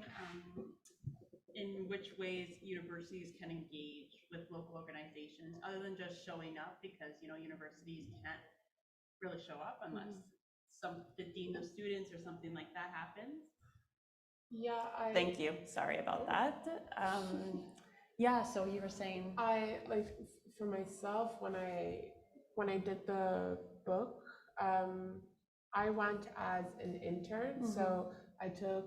in which ways universities can engage with local organizations other than just showing up, because, you know, universities can't really show up unless the dean of students or something like that happens. Yeah, Thank you. Sorry about that. Yeah, so you were saying. I like, for myself, when I did the book, I went as an intern. So I took,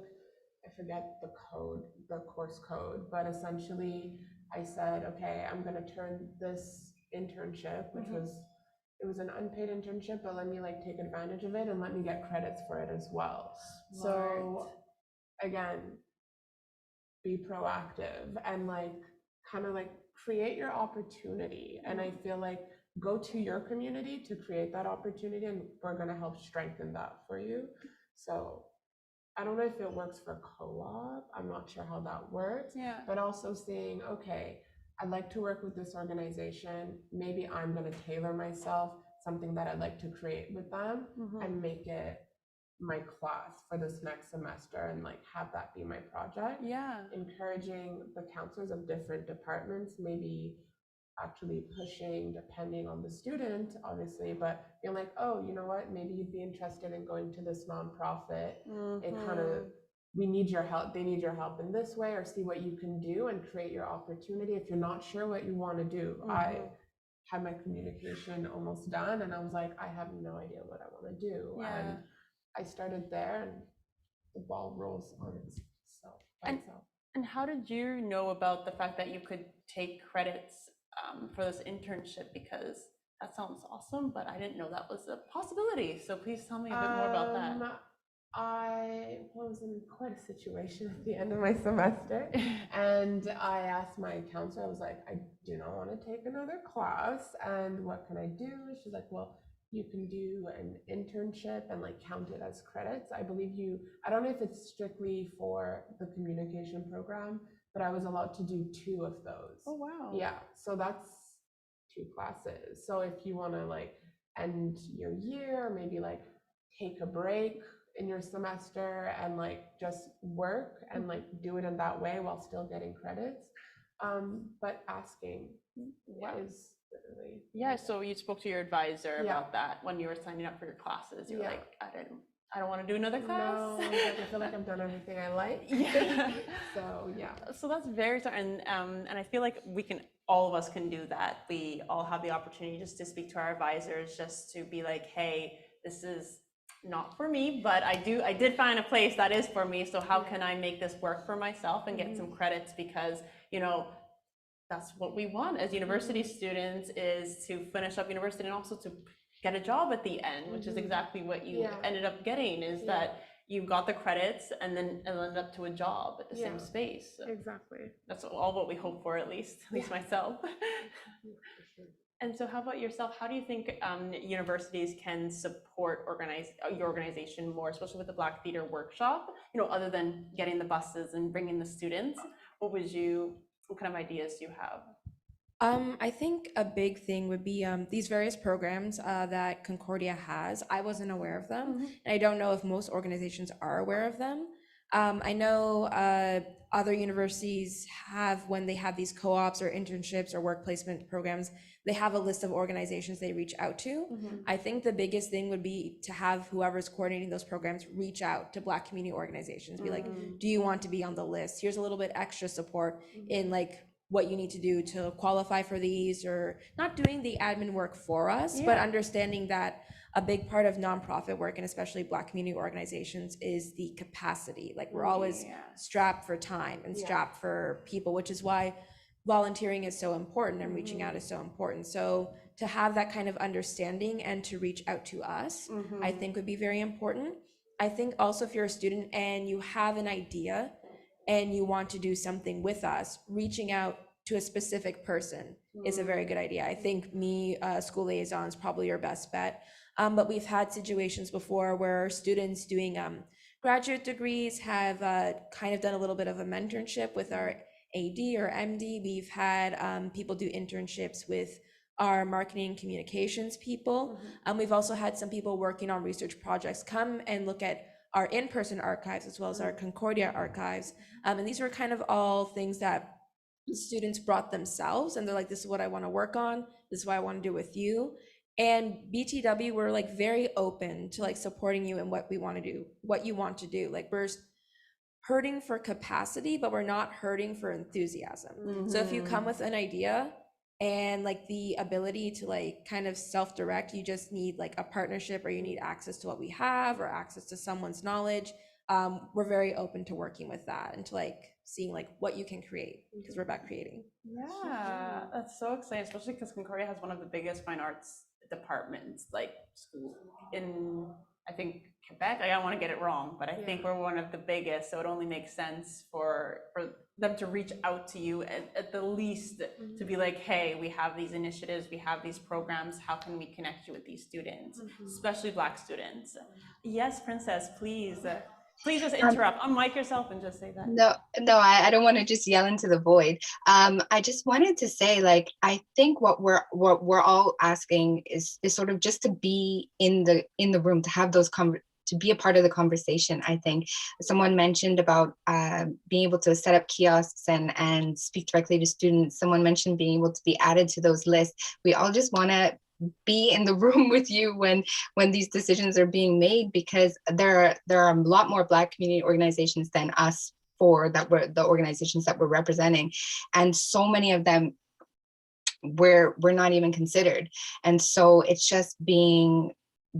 I forget the course code, but essentially I said, okay, I'm gonna turn this internship, which it was an unpaid internship, but let me like take advantage of it and let me get credits for it as well. So again, be proactive and like kind of like create your opportunity. And I feel like go to your community to create that opportunity, and we're going to help strengthen that for you. So I don't know if it works for co-op. I'm not sure how that works. Yeah. But also saying, okay, I'd like to work with this organization. Maybe I'm going to tailor myself something that I'd like to create with them and make it my class for this next semester and like have that be my project. Yeah. Encouraging the counselors of different departments, maybe actually pushing depending on the student, obviously, but being like, oh, you know what, maybe you'd be interested in going to this nonprofit. It kind of, we need your help, they need your help in this way, or see what you can do and create your opportunity if you're not sure what you want to do. I had my communication almost done and I was like, I have no idea what I want to do. And I started there, and the ball rolls on itself by itself. And how did you know about the fact that you could take credits for this internship? Because That sounds awesome, but I didn't know that was a possibility. So please tell me a bit more about that. I was in quite a situation at the end of my semester, and I asked my counselor, I was like, I do not want to take another class, and what can I do? She's like, well, you can do an internship and like count it as credits. I believe I don't know if it's strictly for the communication program, but I was allowed to do 2 of those. Oh, wow. Yeah, so that's 2 classes. So if you want to like end your year, maybe like take a break in your semester and like just work and like do it in that way while still getting credits. But asking is literally. Yeah, so you spoke to your advisor Yeah. about that when you were signing up for your classes. You were Yeah. like, I don't want to do another class. No, I feel like I've done everything I like. Yeah. So yeah. So that's very, and I feel like all of us can do that. We all have the opportunity just to speak to our advisors, just to be like, hey, this is not for me, but I did find a place that is for me. So how can I make this work for myself and get some credits? Because, that's what we want as university students, is to finish up university and also to get a job at the end, which is exactly what you ended up getting, is that you got the credits and then it ended up to a job at the same space. So Exactly. that's all what we hope for, at least myself. And so how about yourself? How do you think universities can support your organization more, especially with the Black Theater Workshop, other than getting the buses and bringing the students? What kind of ideas do you have? I think a big thing would be these various programs that Concordia has. I wasn't aware of them, and I don't know if most organizations are aware of them. I know other universities have, when they have these co-ops or internships or work placement programs, they have a list of organizations they reach out to. I think the biggest thing would be to have whoever's coordinating those programs reach out to Black community organizations, be like, do you want to be on the list? Here's a little bit extra support in like what you need to do to qualify for these, or not doing the admin work for us, but understanding that a big part of nonprofit work, and especially Black community organizations, is the capacity. Like we're always strapped for time and strapped for people, which is why volunteering is so important and reaching out is so important. So to have that kind of understanding and to reach out to us, I think would be very important. I think also if you're a student and you have an idea and you want to do something with us, reaching out to a specific person is a very good idea. I think school liaison is probably your best bet. But we've had situations before where students doing graduate degrees have kind of done a little bit of a mentorship with our AD or MD. We've had people do internships with our marketing communications people. We've also had some people working on research projects come and look at our in-person archives as well as our Concordia archives. And these were kind of all things that students brought themselves, and they're like, this is what I want to work on. This is what I want to do with you. And BTW, we're like very open to like supporting you in what we want to do, what you want to do. Like we're hurting for capacity, but we're not hurting for enthusiasm. So if you come with an idea and like the ability to like kind of self-direct, you just need like a partnership, or you need access to what we have or access to someone's knowledge, we're very open to working with that and to like seeing like what you can create, because we're about creating. Yeah, that's so exciting, especially because Concordia has one of the biggest fine arts departments, like school in, I think, Quebec. I don't want to get it wrong, but I think we're one of the biggest, so it only makes sense for them to reach out to you at the least, to be like, hey, we have these initiatives, we have these programs, how can we connect you with these students, especially Black students? Yes, Princess, please just interrupt, unmic yourself and just say that. No, I don't want to just yell into the void. I just wanted to say, like, I think what we're all asking is sort of just to be in the room, to have those to be a part of the conversation. I think someone mentioned about being able to set up kiosks and speak directly to students. Someone mentioned being able to be added to those lists. We all just want to be in the room with you when these decisions are being made, because there are a lot more Black community organizations than us that we're the organizations that we're representing, and so many of them we're not even considered. And so it's just being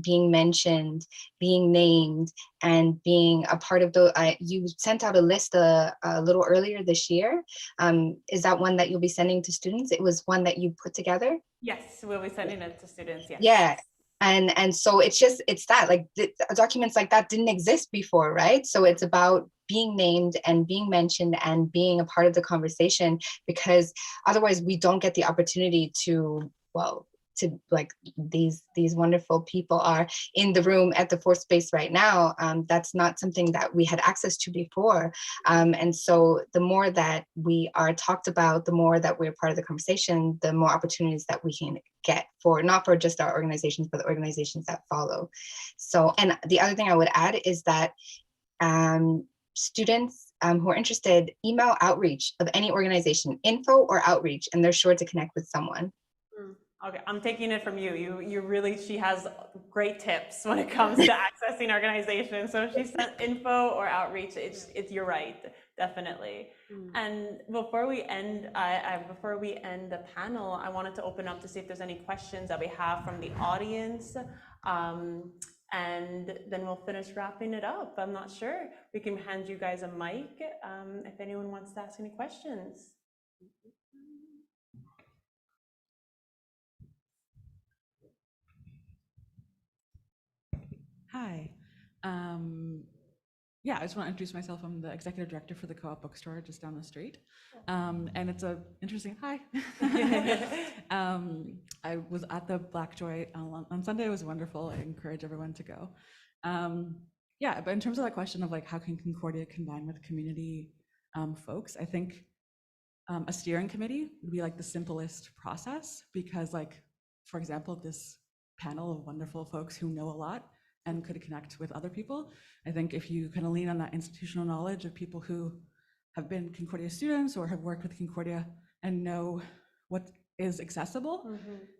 being mentioned, being named, and being a part of the, you sent out a list a little earlier this year. Is that one that you'll be sending to students? It was one that you put together? Yes, we'll be sending it to students, yes. Yeah. And so it's that, like, documents like that didn't exist before, right? So it's about being named and being mentioned and being a part of the conversation, because otherwise we don't get the opportunity to, well, to, like, these wonderful people are in the room at the fourth space right now. That's not something that we had access to before. And so the more that we are talked about, the more that we're part of the conversation, the more opportunities that we can get for, not for just our organizations, but the organizations that follow. So, and the other thing I would add is that students who are interested, email outreach of any organization, info or outreach, and they're sure to connect with someone. Okay, I'm taking it from you. You really, she has great tips when it comes to accessing organizations. So if she said info or outreach, it's you're right, definitely. And before we end, before we end the panel, I wanted to open up to see if there's any questions that we have from the audience. And then we'll finish wrapping it up. I'm not sure. We can hand you guys a mic if anyone wants to ask any questions. Hi. Yeah, I just want to introduce myself. I'm the executive director for the Co-op bookstore just down the street. And it's a interesting, hi. I was at the Black Joy on Sunday. It was wonderful. I encourage everyone to go. Yeah, but in terms of that question of like, how can Concordia combine with community folks? I think a steering committee would be like the simplest process, because like, for example, this panel of wonderful folks who know a lot and could connect with other people. I think if you kind of lean on that institutional knowledge of people who have been Concordia students or have worked with Concordia and know what is accessible,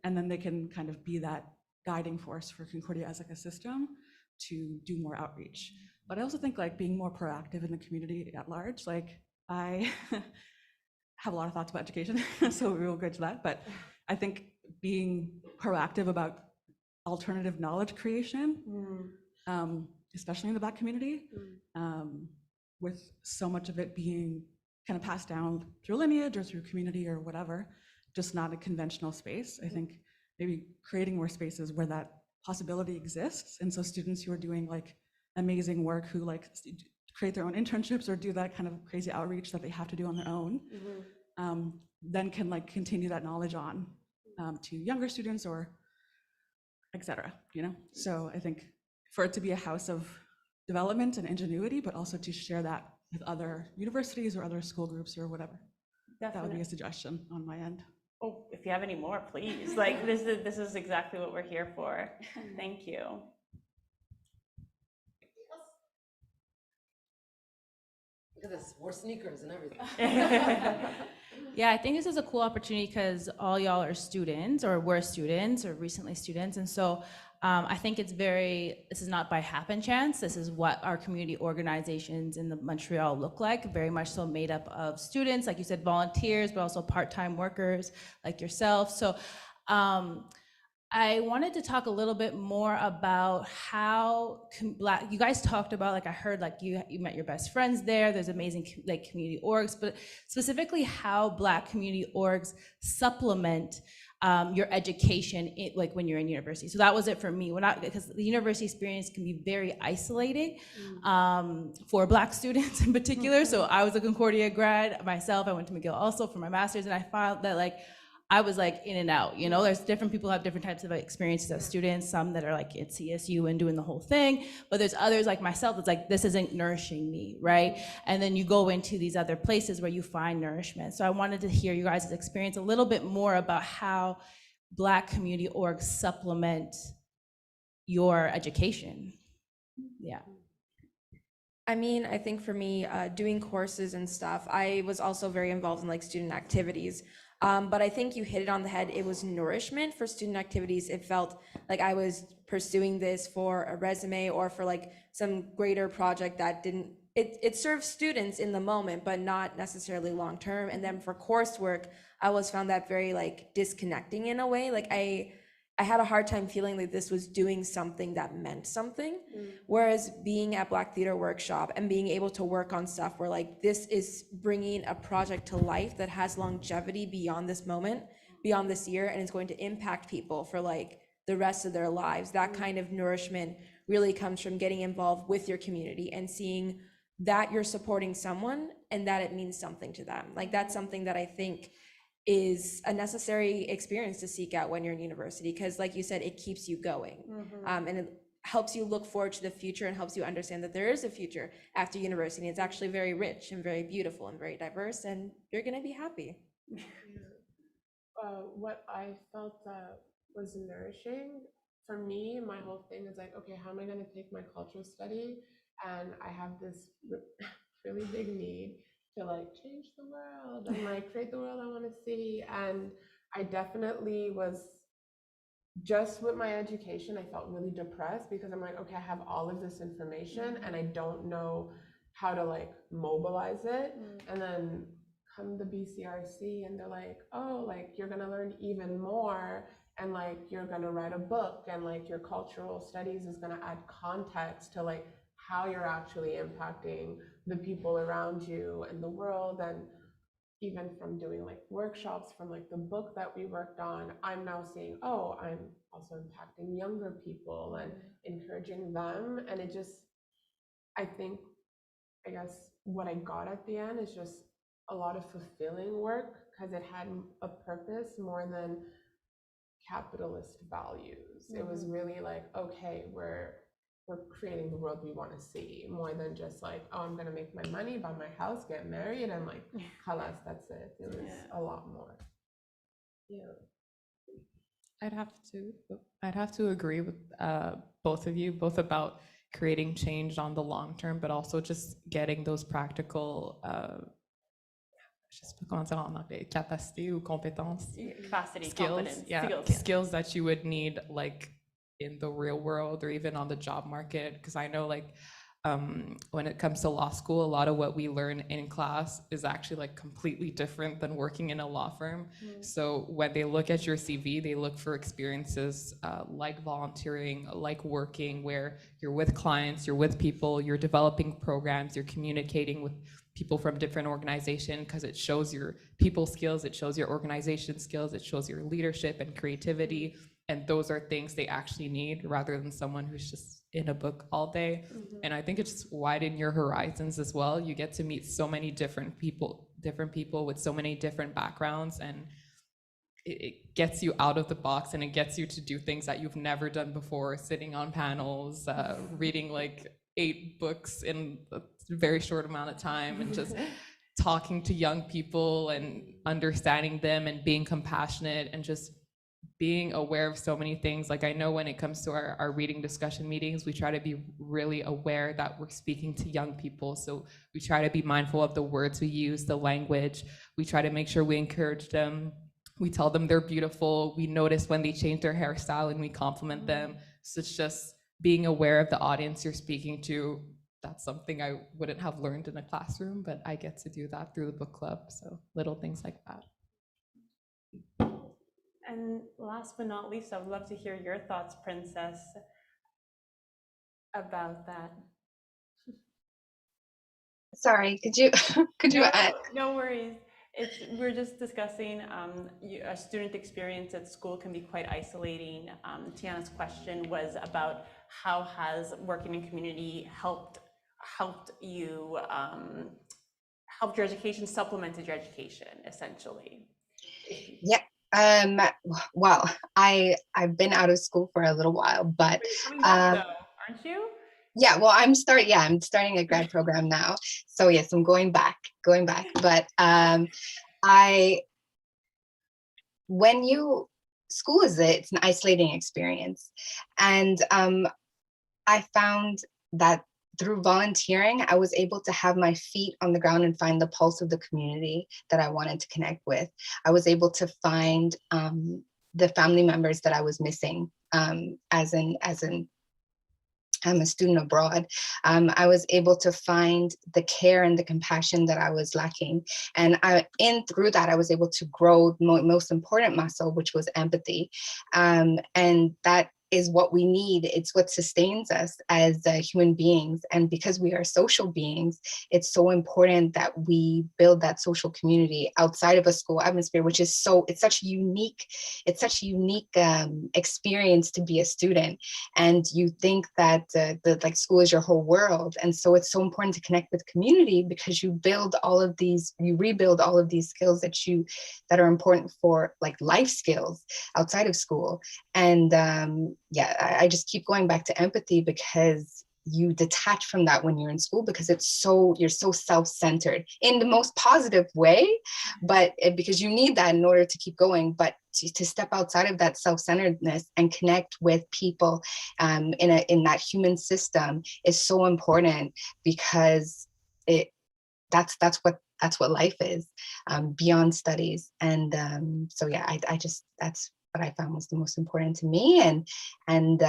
and then they can kind of be that guiding force for Concordia as like a system to do more outreach. But I also think like being more proactive in the community at large, like I have a lot of thoughts about education, so we will get to that. But I think being proactive about alternative knowledge creation, especially in the Black community, with so much of it being kind of passed down through lineage or through community or whatever, just not a conventional space. I think maybe creating more spaces where that possibility exists. And so students who are doing like amazing work, who like create their own internships or do that kind of crazy outreach that they have to do on their own, then can like continue that knowledge on to younger students or etc. You know? So I think for it to be a house of development and ingenuity, but also to share that with other universities or other school groups or whatever. That would be a suggestion on my end. Oh, if you have any more, please. Like this is exactly what we're here for. Thank you. Look at this, more sneakers and everything. Yeah, I think this is a cool opportunity because all y'all are students or were students or recently students. And so I think this is not by happen chance. This is what our community organizations in the Montreal look like, very much so made up of students, like you said, volunteers, but also part-time workers like yourself. So I wanted to talk a little bit more about how you guys talked about, like I heard like you met your best friends there, there's amazing like community orgs, but specifically how Black community orgs supplement your education like when you're in university. So that was it for me, because the university experience can be very isolating for Black students in particular. So I was a Concordia grad myself, I went to McGill also for my master's, and I found that like I was like in and out, you know, there's different people have different types of experiences as students, some that are like at CSU and doing the whole thing, but there's others like myself that's like, this isn't nourishing me, right? And then you go into these other places where you find nourishment. So I wanted to hear you guys' experience a little bit more about how Black community orgs supplement your education. Yeah. I mean, I think for me, doing courses and stuff, I was also very involved in like student activities. But I think you hit it on the head. It was nourishment for student activities. It felt like I was pursuing this for a resume or for like some greater project that it served students in the moment, but not necessarily long term. And then for coursework, I always found that very like disconnecting in a way. Like I had a hard time feeling like this was doing something that meant something. Whereas being at Black Theater Workshop and being able to work on stuff where like this is bringing a project to life that has longevity beyond this moment, beyond this year, and is going to impact people for like the rest of their lives. That kind of nourishment really comes from getting involved with your community and seeing that you're supporting someone and that it means something to them. Like that's something that I think is a necessary experience to seek out when you're in university, because like you said, it keeps you going. And it helps you look forward to the future and helps you understand that there is a future after university. It's actually very rich and very beautiful and very diverse, and you're gonna be happy. What I felt was nourishing for me, my whole thing is like, okay, how am I going to take my cultural study? And I have this really big need to like change the world and like create the world I want to see. And I definitely was, just with my education, I felt really depressed because I'm like, okay, I have all of this information and I don't know how to like mobilize it. And then come the BCRC and they're like, oh, like you're gonna learn even more, and like you're gonna write a book, and like your cultural studies is gonna add context to like how you're actually impacting the people around you and the world. And even from doing like workshops from like the book that we worked on, I'm now seeing, oh, I'm also impacting younger people and encouraging them. And it just, I think, I guess what I got at the end is just a lot of fulfilling work because it had a purpose more than capitalist values. It was really like, okay, we're creating the world we want to see, more than just like, oh, I'm gonna make my money, buy my house, get married, and like, halas, that's it. It was a lot more. I'd have to agree with both of you, both about creating change on the long term, but also just getting those practical je sais pas comment dire en anglais, capacité ou compétences, Capacity, skills, competence, yeah, skills that you would need like in the real world or even on the job market. Because I know like when it comes to law school, a lot of what we learn in class is actually like completely different than working in a law firm. So when they look at your CV, they look for experiences like volunteering, like working, where you're with clients, you're with people, you're developing programs, you're communicating with people from different organizations, because it shows your people skills, it shows your organization skills, it shows your leadership and creativity. And those are things they actually need, rather than someone who's just in a book all day. And I think it's widen your horizons as well. You get to meet so many different people with so many different backgrounds, and it gets you out of the box, and it gets you to do things that you've never done before, sitting on panels, reading like 8 books in a very short amount of time, and just talking to young people and understanding them and being compassionate and just being aware of so many things. Like I know when it comes to our reading discussion meetings, we try to be really aware that we're speaking to young people. So we try to be mindful of the words we use, the language. We try to make sure we encourage them. We tell them they're beautiful. We notice when they change their hairstyle and we compliment them. So it's just being aware of the audience you're speaking to. That's something I wouldn't have learned in a classroom, but I get to do that through the book club. So little things like that. And last but not least, I would love to hear your thoughts, Princess, about that. Sorry, could you add? No worries. We're just discussing a student experience at school can be quite isolating. Tiana's question was about how has working in community helped you, helped your education, supplemented your education, essentially. Yeah. Well, I've been out of school for a little while, but Coming back though, aren't you? yeah, well, I'm starting a grad program now. So yes, I'm going back. But school it's an isolating experience. And I found that through volunteering, I was able to have my feet on the ground and find the pulse of the community that I wanted to connect with. I was able to find the family members that I was missing as in I'm a student abroad, I was able to find the care and the compassion that I was lacking. And through that, I was able to grow most important muscle, which was empathy. And that is what we need. It's what sustains us as human beings. And because we are social beings, it's so important that we build that social community outside of a school atmosphere, which is it's such a unique experience to be a student. And you think that like school is your whole world. And so it's so important to connect with community, because you rebuild all of these skills that are important for like life skills outside of school. And I just keep going back to empathy, because you detach from that when you're in school, because you're so self-centered in the most positive way, but because you need that in order to keep going. But to step outside of that self-centeredness and connect with people in that human system is so important, because that's what life is, beyond studies. And that's what I found was the most important to me. And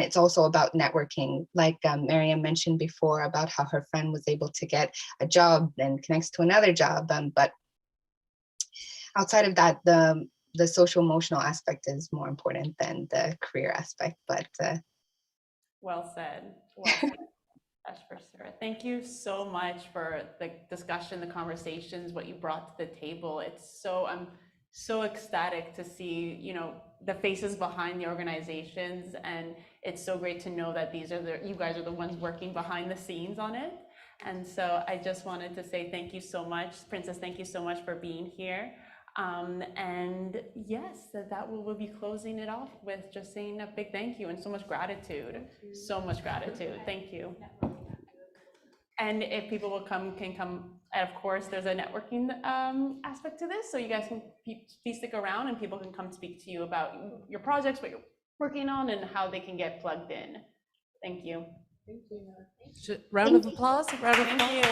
it's also about networking, like Miriam mentioned before, about how her friend was able to get a job and connects to another job. But outside of that, the social emotional aspect is more important than the career aspect. But Well said. Well said. That's for sure. Thank you so much for the discussion, the conversations, what you brought to the table. I'm so ecstatic to see, the faces behind the organizations, and it's so great to know that you guys are the ones working behind the scenes on it. And so I just wanted to say thank you so much, Princess. Thank you so much for being here. And yes, we'll be closing it off with just saying a big thank you and so much gratitude. So much gratitude. Thank you. And if people can come, and of course, there's a networking aspect to this, so you guys can please stick around, and people can come speak to you about your projects, what you're working on, and how they can get plugged in. Thank you. Thank you. Round of applause. Thank you.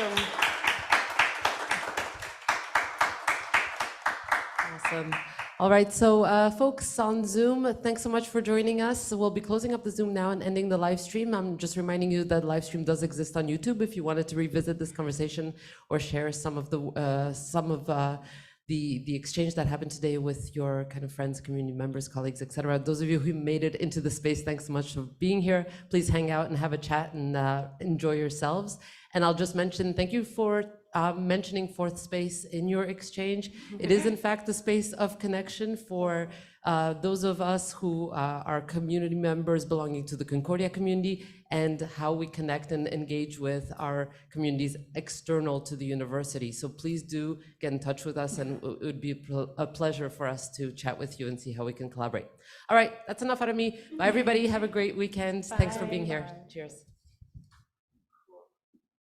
Awesome. All right, so folks on Zoom, thanks so much for joining us. We'll be closing up the Zoom now and ending the live stream. I'm just reminding you that the live stream does exist on YouTube if you wanted to revisit this conversation or share some of the exchange that happened today with your kind of friends, community members, colleagues, etc. Those of you who made it into the space, thanks so much for being here. Please hang out and have a chat and enjoy yourselves. And I'll just mention, thank you for mentioning Fourth Space in your exchange. It is in fact a space of connection for those of us who are community members belonging to the Concordia community, and how we connect and engage with our communities external to the university. So please do get in touch with us, and it would be a pleasure for us to chat with you and see how we can collaborate. All right, that's enough out of me. Bye everybody, have a great weekend. Thanks for being here. Cheers.